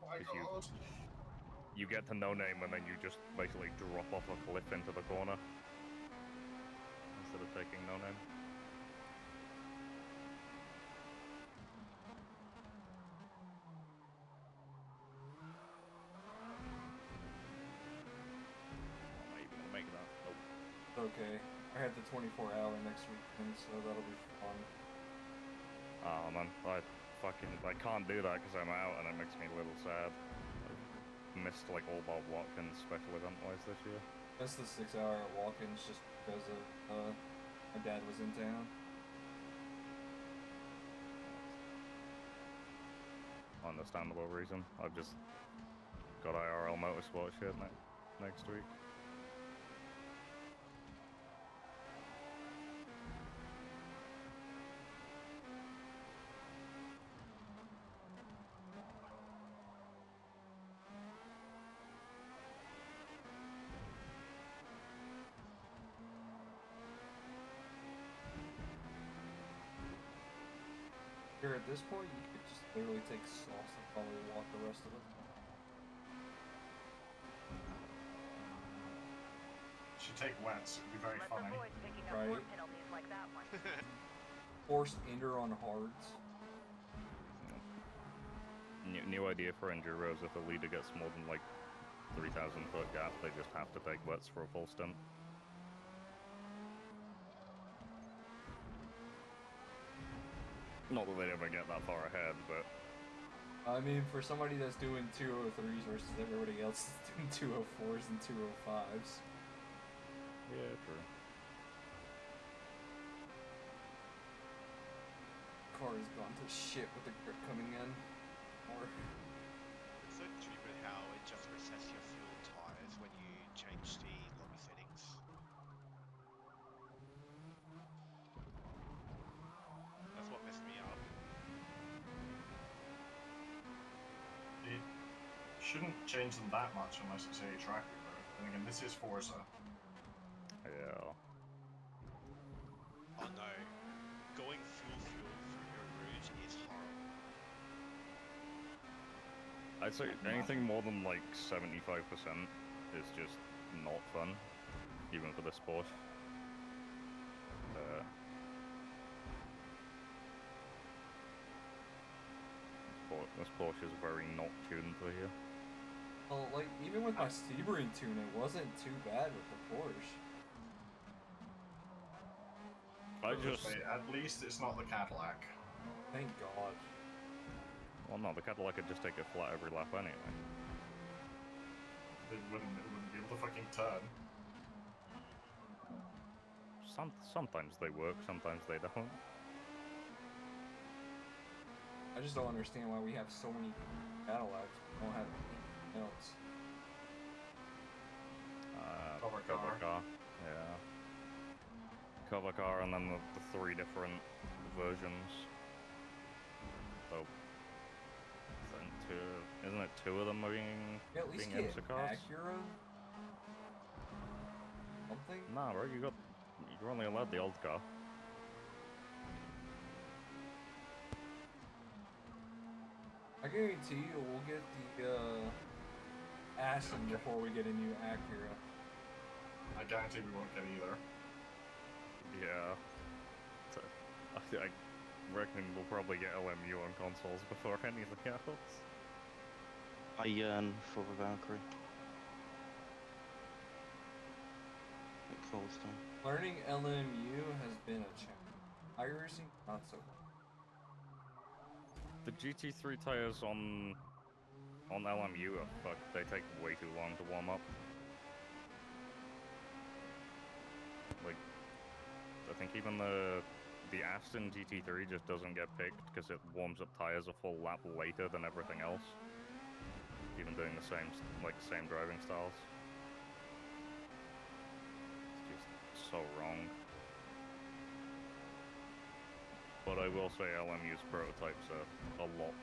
A: Oh my god.
I: You get to no name and then you just basically drop off a cliff into the corner instead of taking no name. Am I even gonna make that? Nope.
B: Okay, I had the 24-hour next weekend, so that'll be fun.
I: Oh man, I can't do that because I'm out and it makes me a little sad. I've missed like all Bob Watkins special event wise this year.
B: That's the 6-hour at Watkins just because of my dad was in town.
I: Understandable reason. I've just got IRL motorsport shit next week.
B: Here at this point, you could just literally take sauce and probably walk the rest of it.
A: Should take wets, it'd be very
K: Let's
A: funny.
K: avoid picking up
B: Right.
K: more penalties like that one.
B: Forced ender on hards.
I: New idea for enduros: if the leader gets more than like 3,000 foot gap, they just have to take wets for a full stint. Not that they'd ever get that far ahead, but
B: I mean, for somebody that's doing 203s versus everybody else that's doing 204s and 205s.
I: yeah, true.
B: Car has gone to shit with the grip coming in. Or
H: It's so stupid how it just resets your fuel tires when you change the lobby settings. That's what messed me up.
A: It shouldn't change them that much unless it's a track reload. And again, this is Forza.
I: Yeah.
H: Oh no, going full fuel through your rouge is horrible.
I: I'd say anything more than like 75% is just not fun, even for this Porsche. This Porsche is very not tuned for you.
B: well, like even with my Sebring tune, it wasn't too bad with the Porsche.
A: At least it's not the Cadillac.
B: Thank God.
I: Well, no, the Cadillac could just take it flat every lap anyway.
A: It wouldn't be able to fucking turn.
I: Sometimes they work, sometimes they don't.
B: I just don't understand why we have so many Cadillacs. We don't have anything else.
A: Cover car.
I: Yeah. Cover car, and then the 3 different versions. So, I think isn't it 2 of them are being
B: At least
I: being
B: get
I: IMSA cars?
B: Acura. Something.
I: Nah, bro, you're only allowed the old car.
B: I guarantee you we'll get the Aston before we get a new Acura.
A: I guarantee we won't get either.
I: Yeah. So, I reckon we'll probably get LMU on consoles before anything else.
F: I yearn for the Valkyrie. It calls them.
B: Learning LMU has been a challenge. iRacing, not so much.
I: The GT3 tires on LMU are fucked. They take way too long to warm up. Like, I think even the Aston GT3 just doesn't get picked because it warms up tires a full lap later than everything else. Even doing the same driving styles. It's just so wrong. But I will say LMU's prototypes are a lot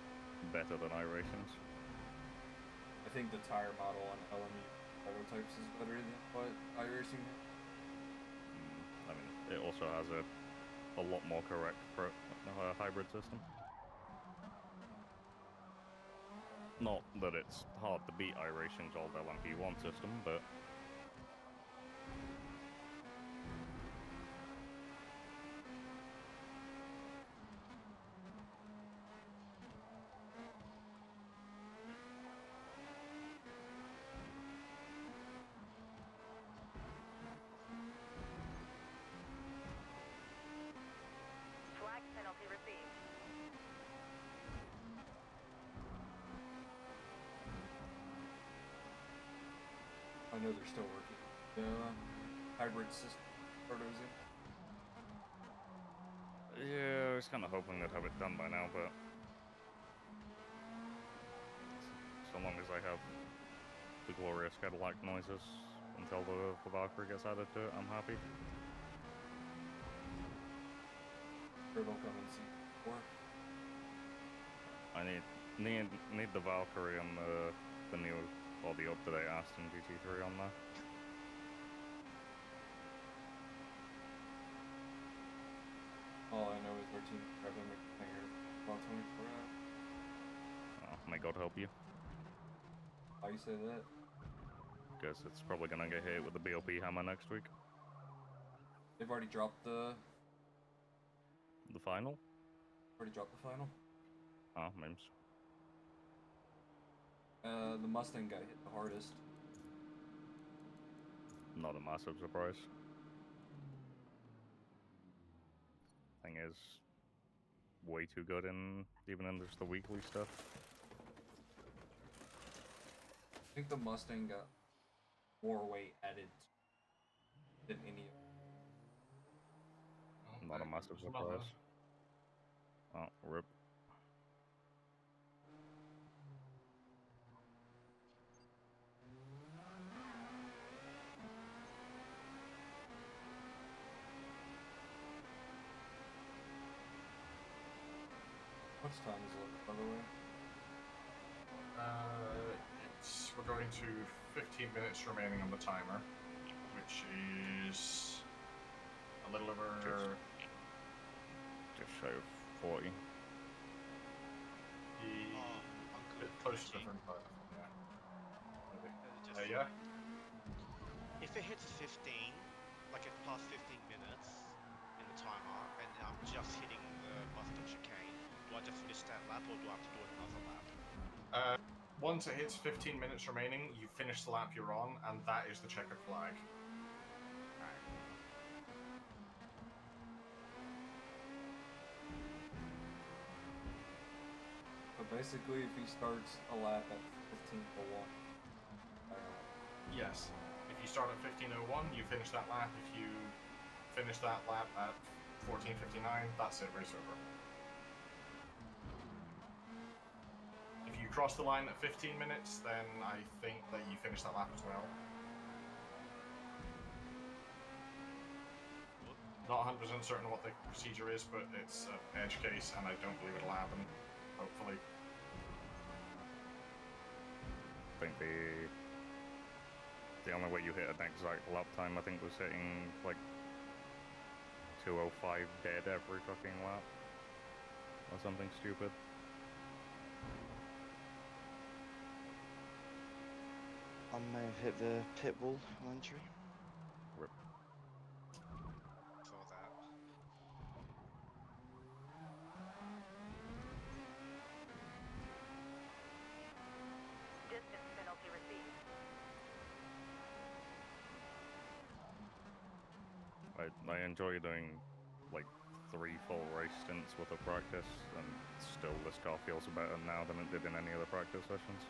I: better than iRacing's.
B: I think the tire model on LMU prototypes is better than what iRacing has.
I: I mean, it also has a lot more correct hybrid system. Not that it's hard to beat iRacing's old LMP1 system, but
K: Flag penalty received.
B: I know they're still working the hybrid system protos in.
I: yeah, I was kind of hoping they'd have it done by now, but so long as I have the glorious Cadillac noises until the Valkyrie gets added to it, I'm happy.
B: Turbo come in C4.
I: I need the Valkyrie and the new, or the up-to-date Aston GT3 on there.
B: All I know is our team driving McLaren about 24 hours.
I: Oh, may God help you.
B: Why you say that?
I: Guess it's probably gonna get hit with the BOP hammer next week.
B: They've already dropped the
I: final?
B: final?
I: Oh, memes.
B: The Mustang guy hit the hardest.
I: Not a massive surprise. Thing is, way too good even in just the weekly stuff.
B: I think the Mustang got more weight added than any of them.
I: Not a massive surprise. Oh, rip.
B: What time is it, by the way?
A: We're going to 15 minutes remaining on the timer, which is a little over...
I: Just shy of 40.
A: Bit close to 35, yeah. Maybe. Yeah?
H: If it hits 15, like it's past 15 minutes in the timer, and I'm just hitting the Mustang chicane, do I just finish that lap, or do I have to do another lap?
A: Once it hits 15 minutes remaining, you finish the lap you're on, and that is the checkered flag.
B: So basically, if he starts a lap at 15:01.
A: Yes. If you start at 15:01, you finish that lap. If you finish that lap at 14:59, that's it, race over. If you cross the line at 15 minutes, then I think that you finish that lap as well. Not 100% certain what the procedure is, but it's an edge case, and I don't believe it'll happen, hopefully.
I: I think the only way you hit an exact lap time, I think, was hitting like 2:05 dead every fucking lap, or something stupid.
F: I may have hit the pit wall on entry.
H: Saw that.
K: Distance penalty received.
I: I enjoy doing like 3 full race stints with a practice, and still this car feels better now than it did in any other practice sessions.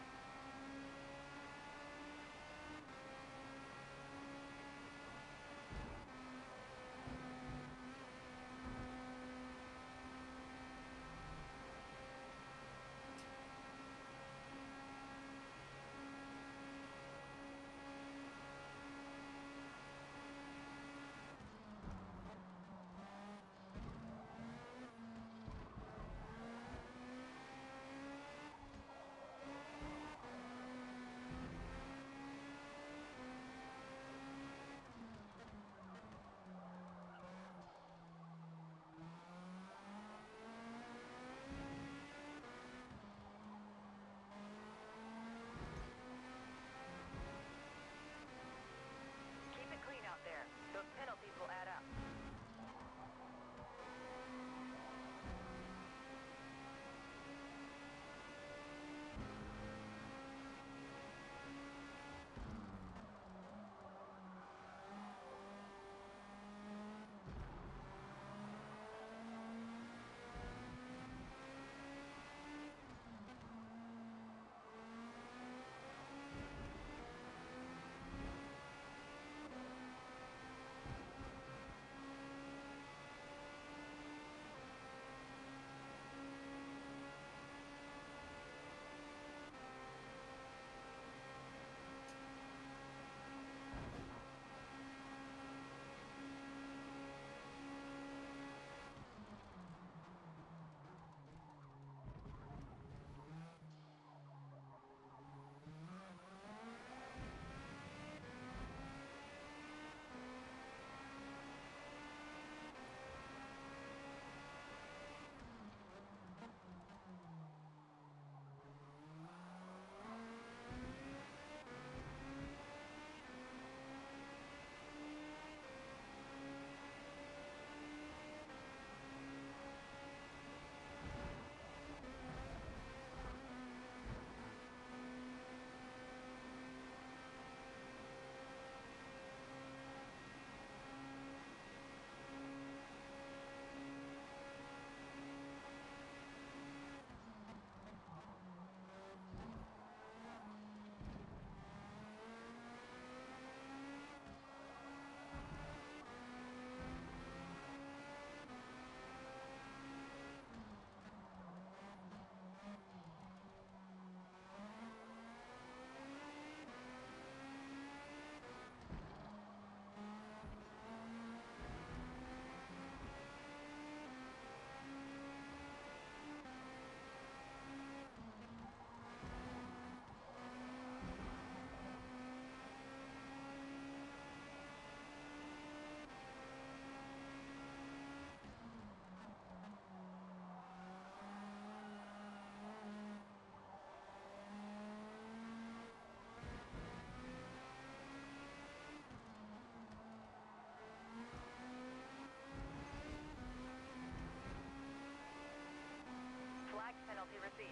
K: Keep it clean out there. Those penalties will add up. Flag penalty received.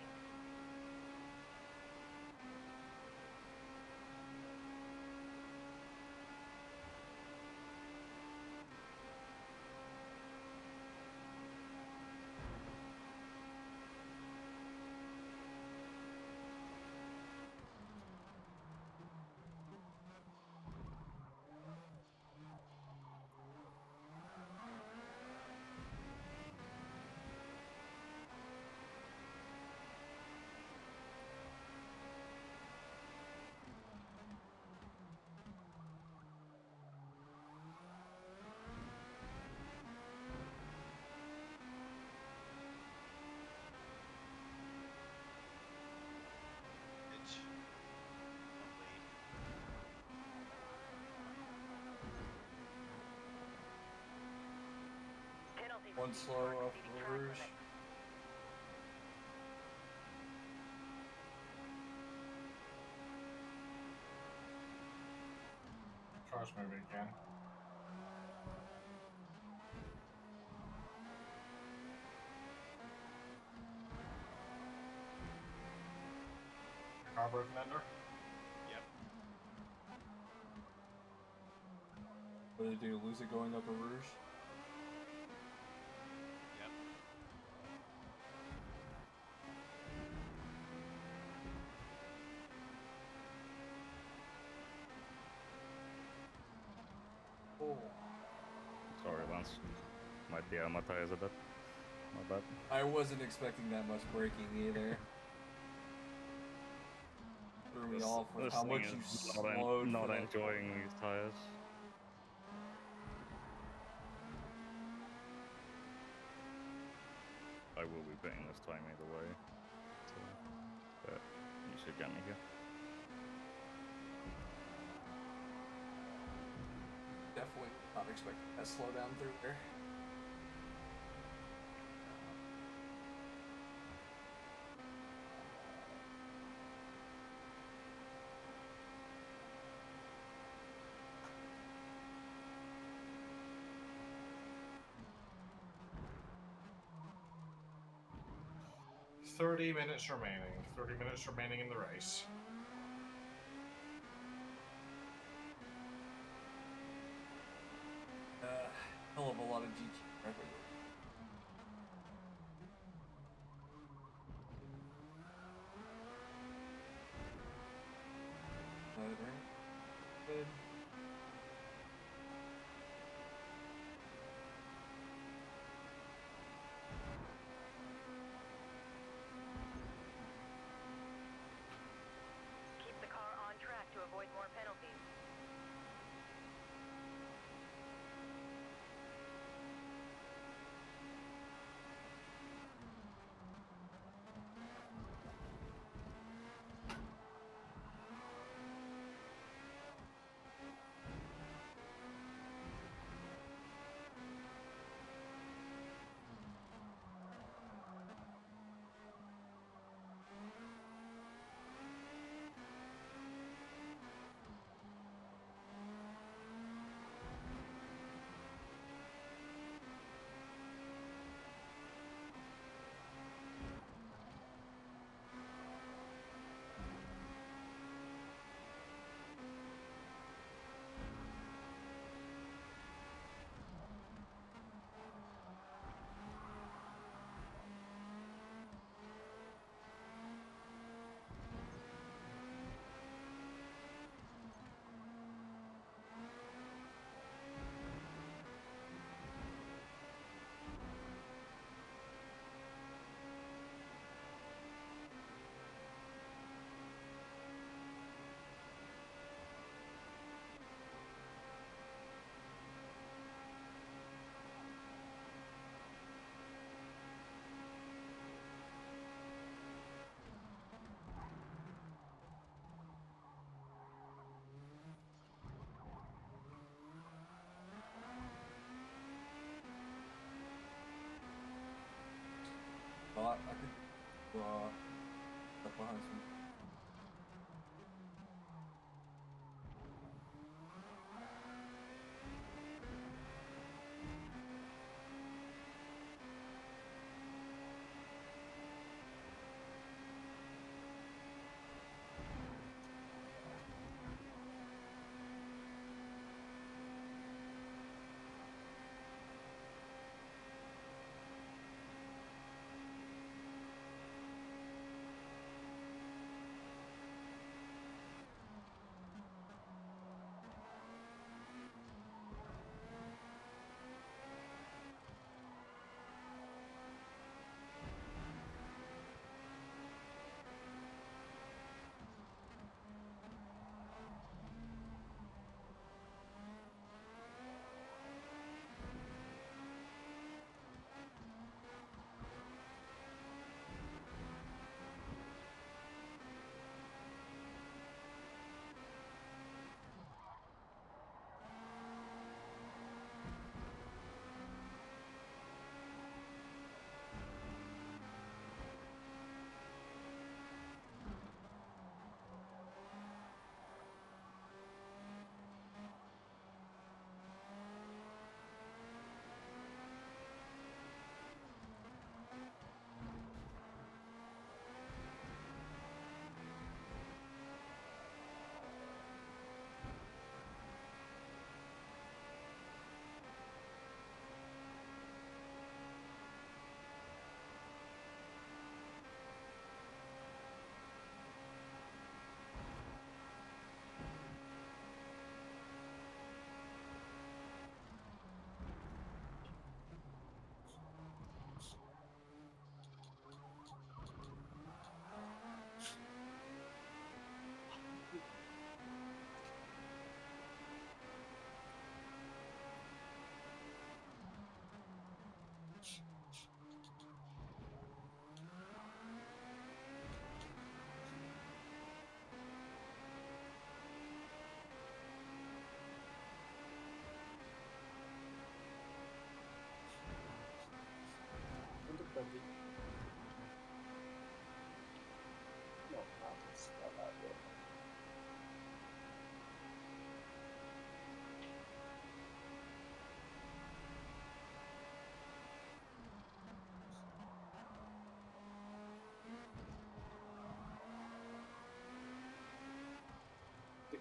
H: Itch. Lovely.
K: Penalty
B: One
K: received
B: slow
K: for
B: off
K: exceeding
B: the
K: track
B: Rouge.
K: limits.
A: car's moving again. Your car broken, Ender?
H: Yep.
B: What did it do? Lose it going up a Rouge?
H: Yep.
B: Oh.
I: Sorry, Lance. Might be my tires a bit. My bad.
B: I wasn't expecting that much braking either. Threw me off with how much you slowed.
I: Not enjoying these tires. I will be betting this time either way. So, but you should get me here.
B: Definitely not expecting that slow down through there.
A: "30 minutes remaining. 30 minutes remaining in the race."
B: Hell of a lot of GG record. Good.
K: Keep the car on track to avoid more penalties.
B: Thought I could up behind some.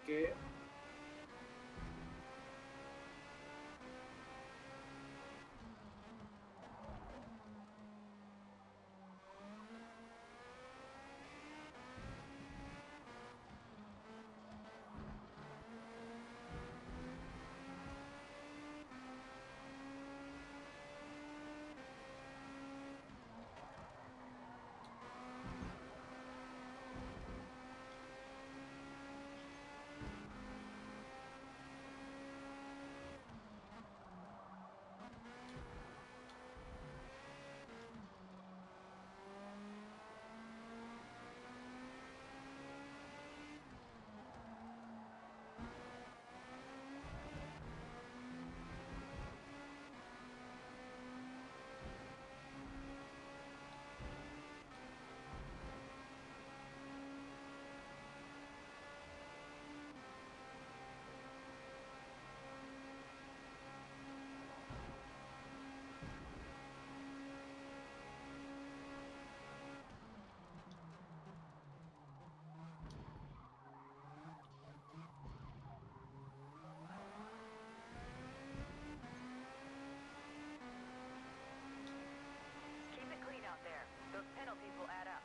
G: gate.
K: Keep it clean out there. Those penalties will add up.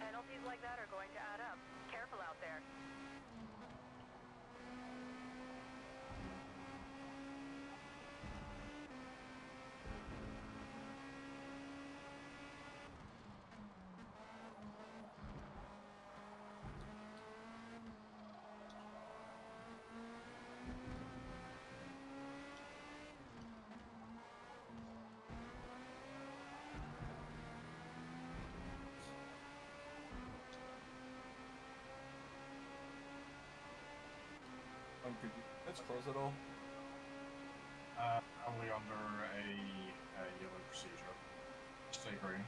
K: Penalties like that are going to add up. Careful out there.
B: Could you let's close it all?
A: Only under a yellow procedure. Stay green.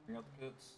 B: Bring out the kits.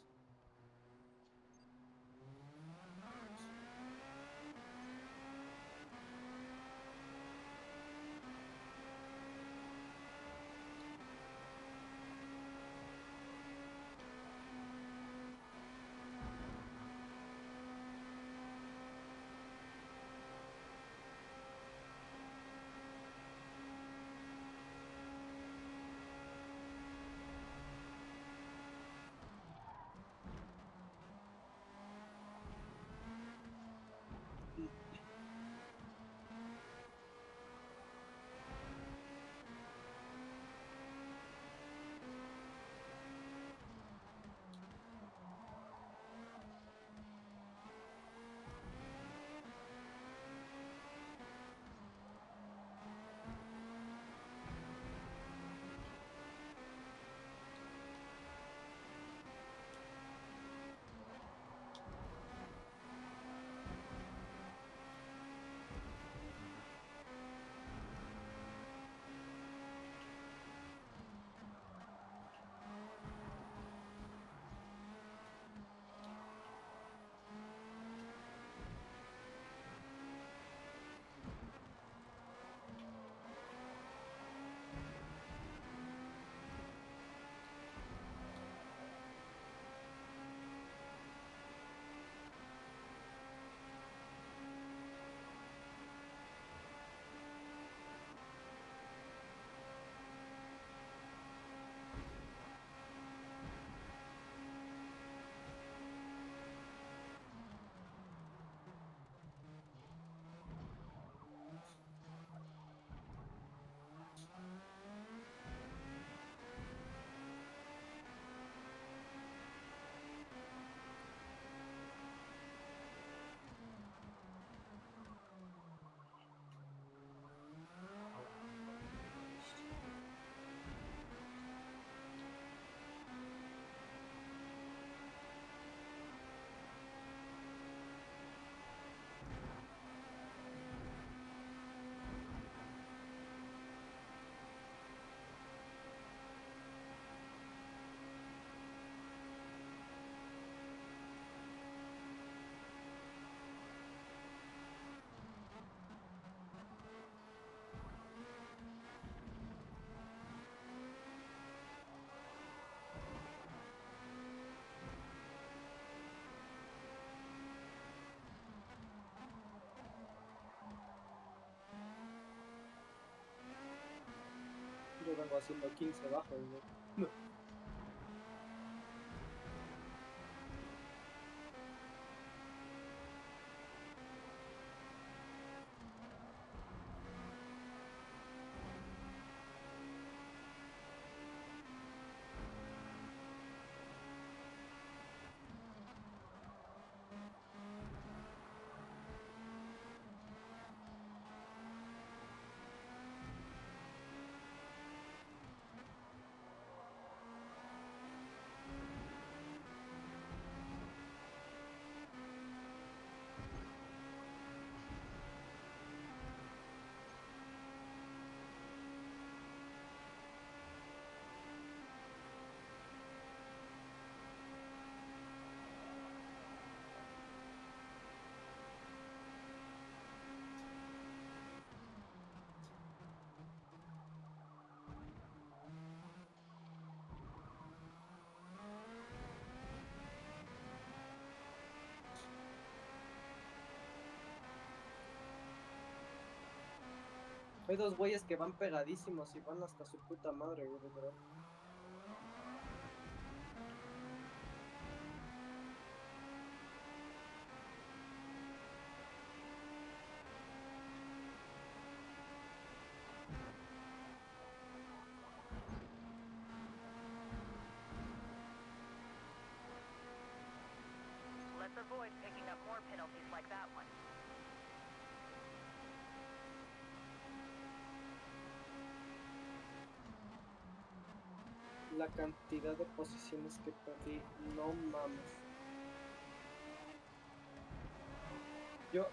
L: salgo haciendo 15 bajos, güey. Hay dos güeyes que van pegadísimos y van hasta su puta madre, güey, literal.
K: Let's avoid picking up more penalties like that one.
L: La cantidad de posiciones que perdí, no mames. Yo...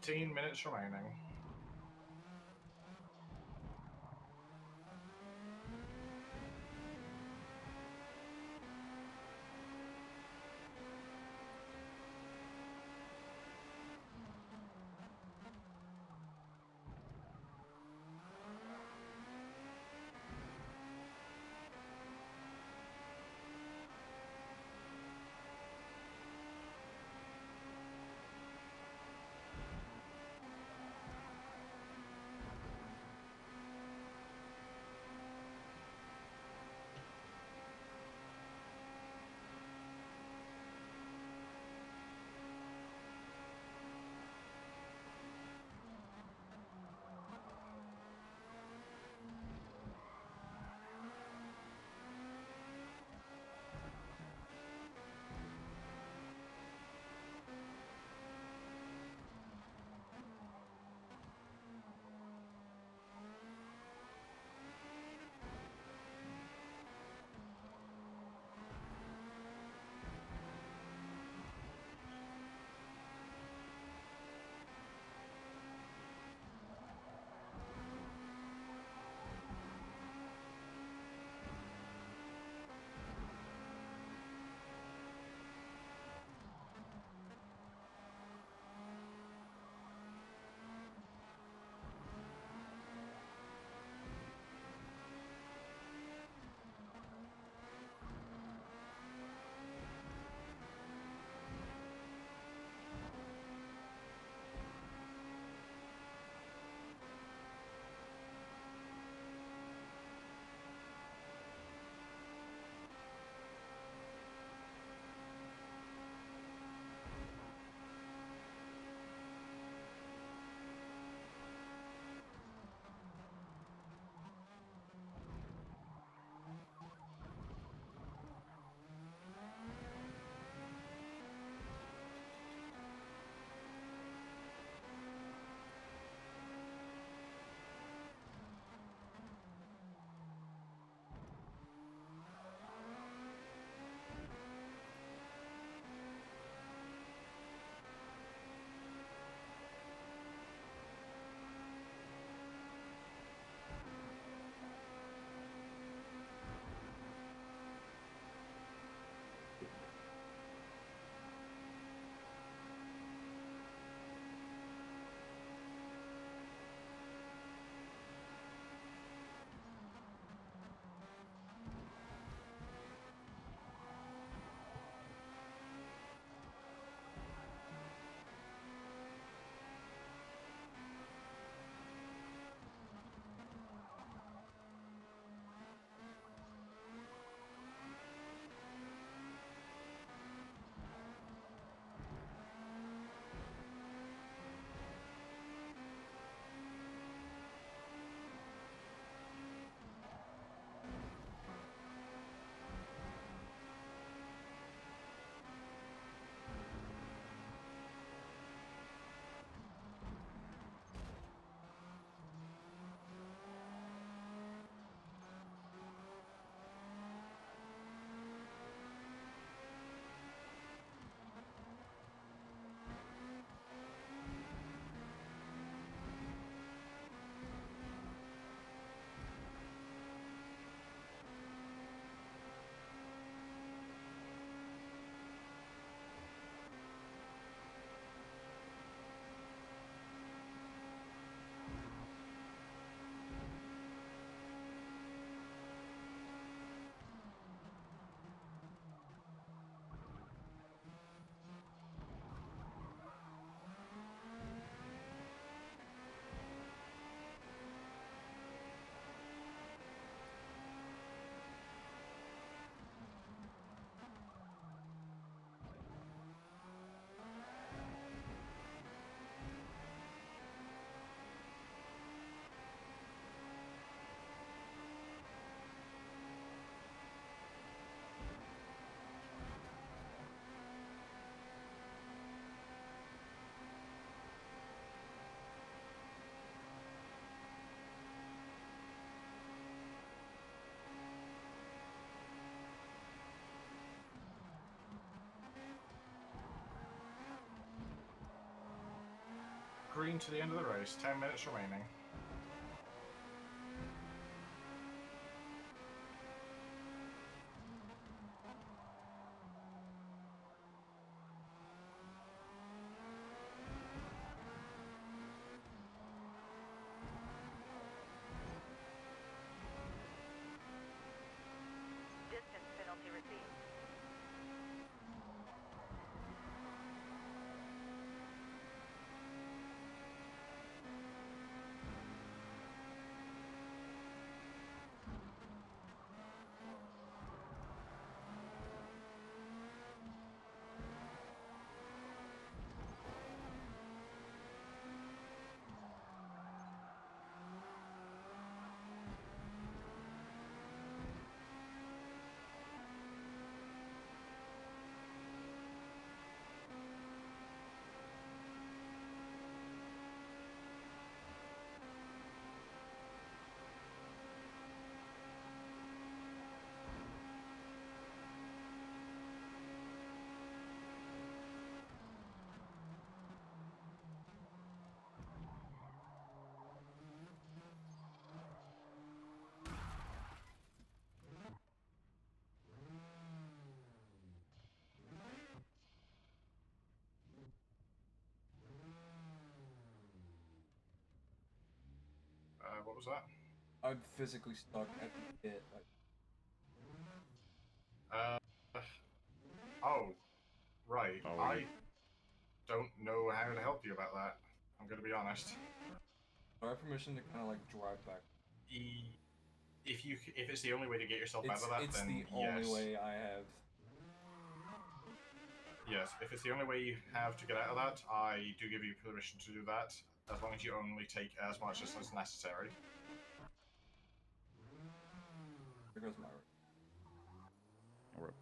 A: "15 minutes remaining." green to the end of the race. 10 minutes remaining.
K: Distance penalty received. What was that?
B: I'm physically stuck at the pit.
A: Oh, right.
I: Oh,
A: I don't know how to help you about that. I'm going to be honest.
B: I have permission to kind of like drive back.
A: If it's the only way to get yourself out of that,
B: It's
A: then
B: the only way I have.
A: Yes, if it's the only way you have to get out of that, I do give you permission to do that, as long as you only take as much as is necessary.
B: There goes my
I: Rip.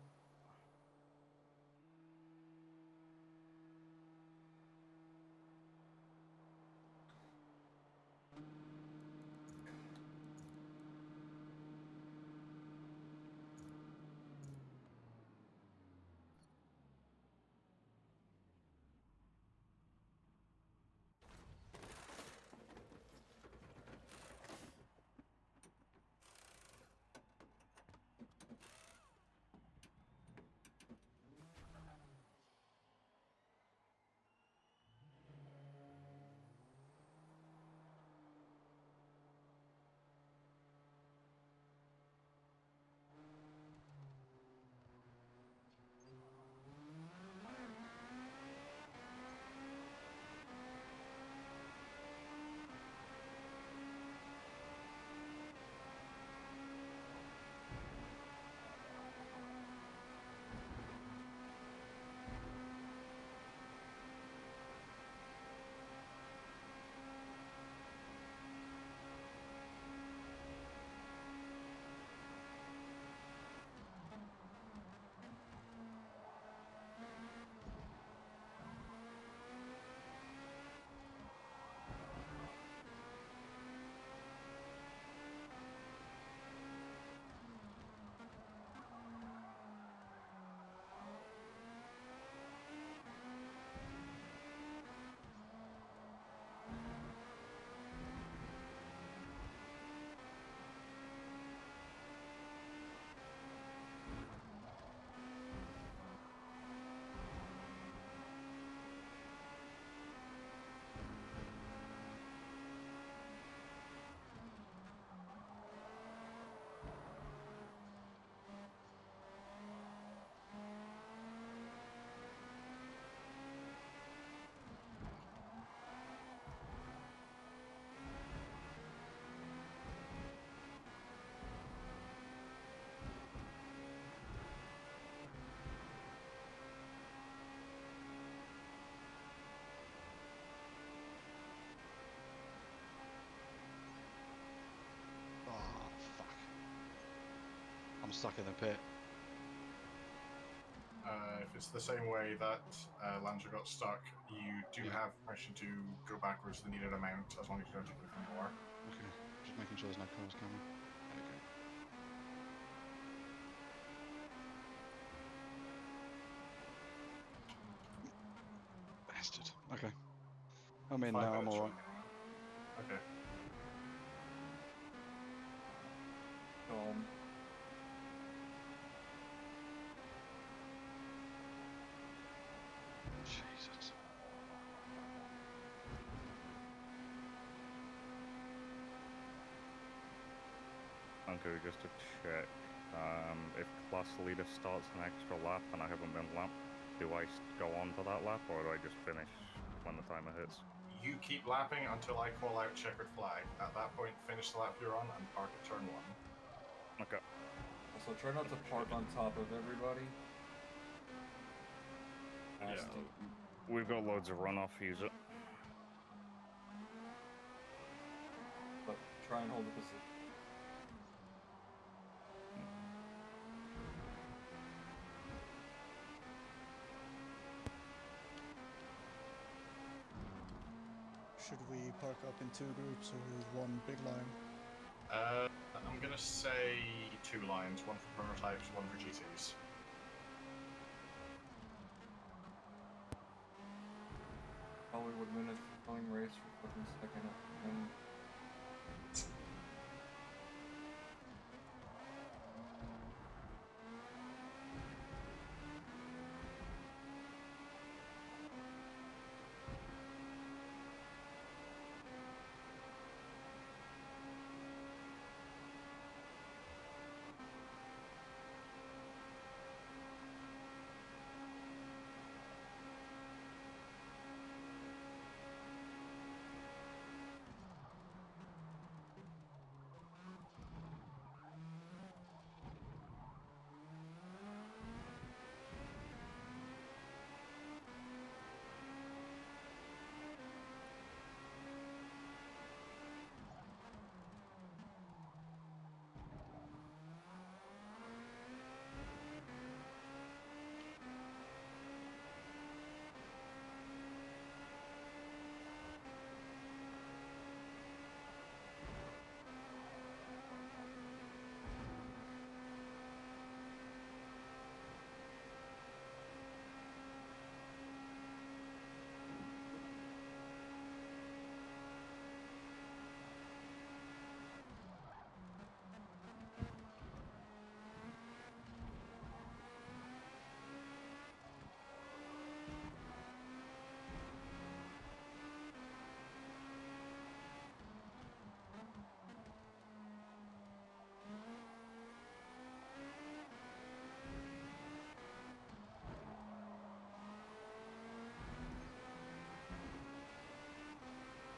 D: I'm stuck in the pit.
A: If it's the same way that Langer got stuck, you do have permission to go backwards the needed amount, as long as you don't take anything more.
D: Okay, just making sure there's no cars coming. Okay. Bastard. Okay. I'm in
A: 5
D: now, I'm
A: minutes
D: alright.
A: remaining. Okay.
D: Jesus.
I: Okay, just to check, if class leader starts an extra lap and I haven't been lapped, do I go on to that lap or do I just finish when the timer hits?
A: You keep lapping until I call out checkered flag. At that point, finish the lap you're on and park at turn 1.
I: Okay.
B: Also, try not to park on top of everybody.
I: Yeah, we've got loads of runoff, use it.
B: But try and hold the position.
M: Should we park up in 2 groups or 1 big line?
A: I'm gonna say 2 lines, 1 for prototypes, 1 for GTs.
B: Probably would win a filling race for fucking second. And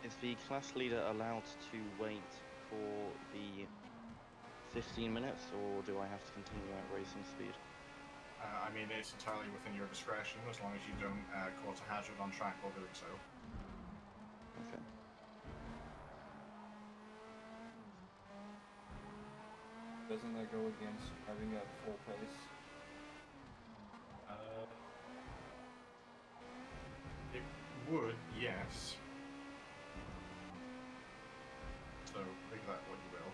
F: Is the class leader allowed to wait for the 15 minutes, or do I have to continue at racing speed?
A: I mean, it's entirely within your discretion, as long as you don't cause a hazard on track while doing so.
F: Okay.
B: doesn't that go against driving at full pace?
A: It would, yes. So, make that what you will.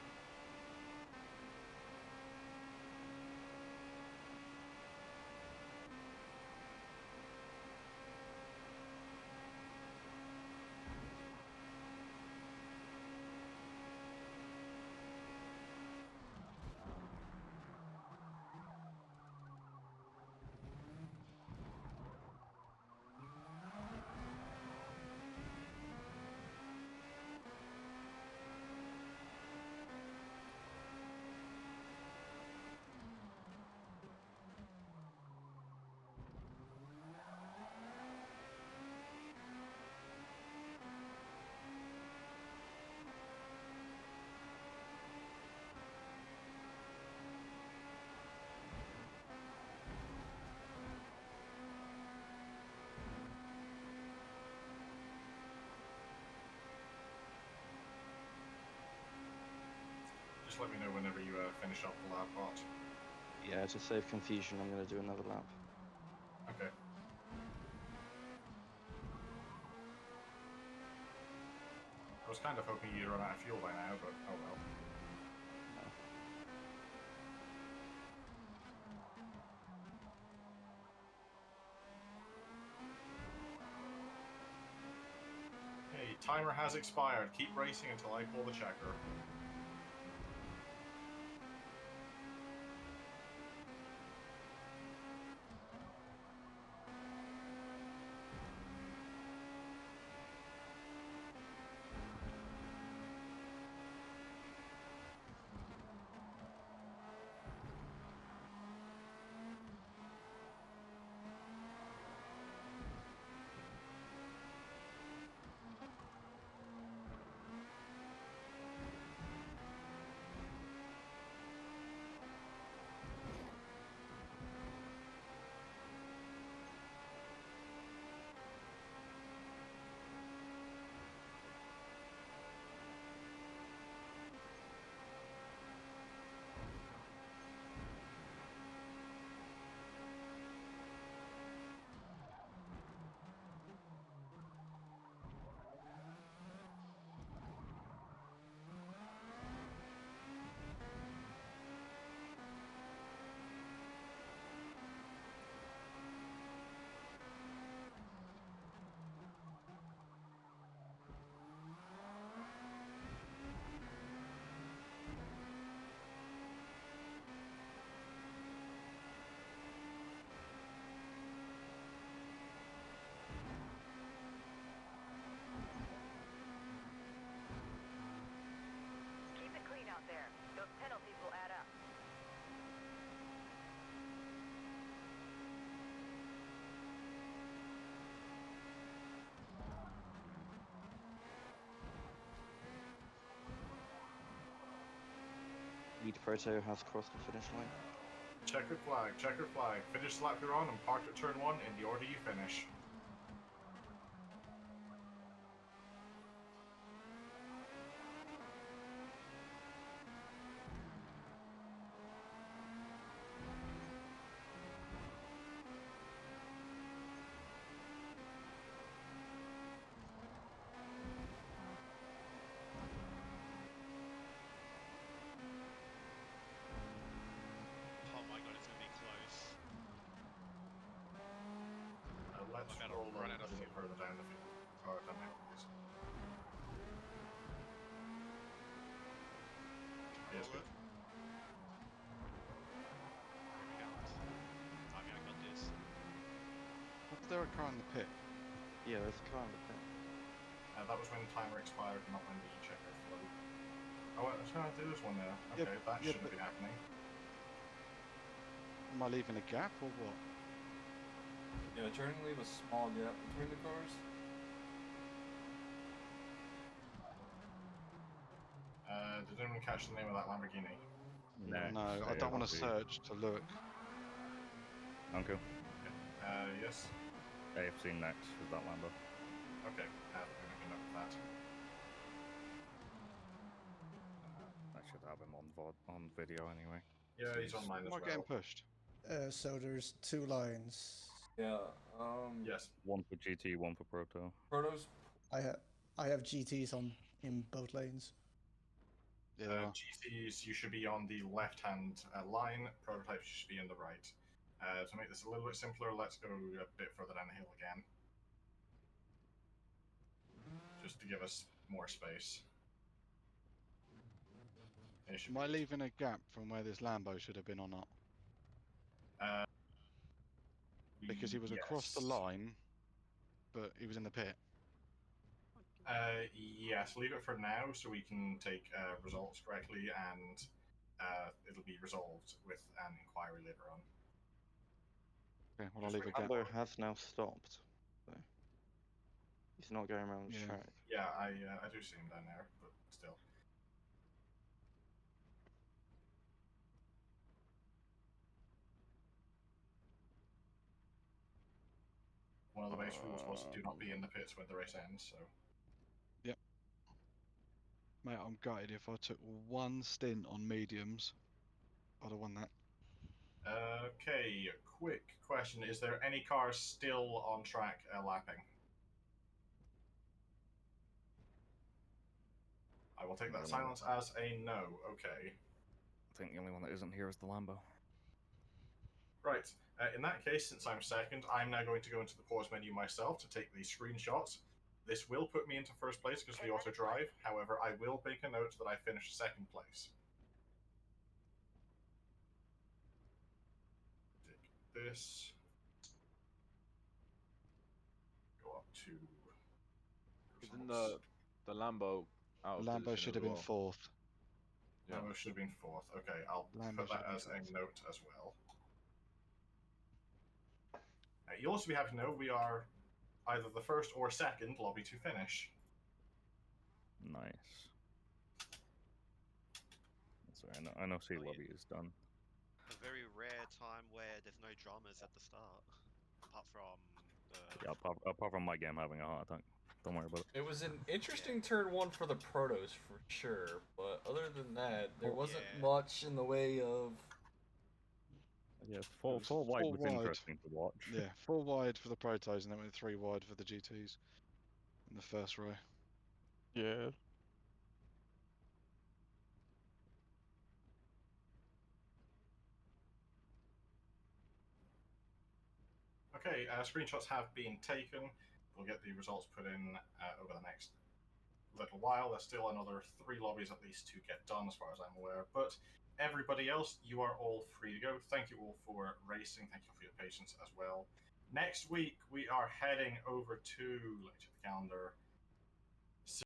A: Just let me know whenever you finish up the lap part.
F: Yeah, to save confusion, I'm going to do another lap.
A: Okay. I was kind of hoping you'd run out of fuel by now, but oh well. timer has expired. Keep racing until I pull the checker.
K: Keep it clean out there. Those penalties will add up.
F: Lead Proto has crossed the finish line.
A: Checkered flag, checkered flag. Finish the lap you're on and park at turn 1 in the order you finish.
H: Oh my god, it's gonna be close.
A: Let's
H: I'm gonna
A: roll
H: run
A: a
H: out of
A: little bit
H: fuel.
A: further down the field. Or down the hill, please. Yes,
H: Roll
A: good.
H: it. I mean, I got this.
D: Was there a car in the pit?
F: Yeah, there's a car in the pit.
A: That was when the timer expired, not when the checker flew. Oh, I was trying to do this one there.
D: Yeah,
A: Okay, that
D: yeah,
A: shouldn't be happening.
D: Am I leaving a gap or what?
B: Yeah, try and leave a small gap between the cars.
A: Did anyone catch the name of that Lamborghini?
D: No, I don't want to search to look.
I: Uncle.
A: Yes.
I: AFC next is that Lambo.
A: Okay, we're going to note that.
I: I should have him on video anyway.
A: Yeah, he's on mine as
D: Am I
A: well.
D: getting pushed?
M: So there's 2 lines.
B: Yeah.
A: Yes.
I: One for GT, one for Proto.
B: Protos.
M: I have GTs on in both lanes.
D: Yeah.
A: GCs, you should be on the left-hand line. Prototypes, you should be on the right. To make this a little bit simpler, let's go a bit further down the hill again. Just to give us more space.
D: Am I leaving a gap from where this Lambo should have been or not? Because he was across the line, but he was in the pit.
A: Yes, leave it for now so we can take results correctly, and it'll be resolved with an inquiry later on.
D: Okay, well, I'll leave a gap.
F: Lambo has now stopped. So he's not going around the track.
A: Yeah, I do see him down there, but still. One of the base rules was do not be in the pits when the race ends, so.
D: Yep. Mate, I'm gutted. If I took one stint on mediums, I'd have won that.
A: Okay, quick question. Is there any cars still on track lapping? I will take that silence as a no. Okay.
I: I think the only one that isn't here is the Lambo.
A: Right. In that case, since I'm second, I'm now going to go into the pause menu myself to take these screenshots. This will put me into first place because of the auto drive. However, I will make a note that I finished second place. Take this. Go up to.
N: Isn't the Lambo out of
D: Lambo
N: position
D: should
N: as
D: have been
N: well?
D: fourth.
N: Yeah.
A: Lambo should have been fourth. Okay, I'll
D: Lambo
A: put
D: should
A: that
D: have
A: as
D: been
A: a
D: fourth.
A: note as well. You'll also be happy to know we are either the first or second lobby to finish.
I: Nice. Sorry, I know C lobby is done.
H: A very rare time where there's no dramas at the start, apart from the.
I: Yeah, apart from my game having a heart attack. Don't worry about it.
B: It was an interesting turn one for the Protos for sure, but other than that, there wasn't much in the way of.
I: Yeah, four wide was interesting to watch.
D: Yeah, 4 wide for the Protos, and then went 3 wide for the GTs in the first row.
I: Yeah.
A: Okay, screenshots have been taken. We'll get the results put in over the next little while. There's still another 3 lobbies at least to get done, as far as I'm aware. But everybody else, you are all free to go. Thank you all for racing. Thank you for your patience as well. Next week, we are heading over to, let me check the calendar,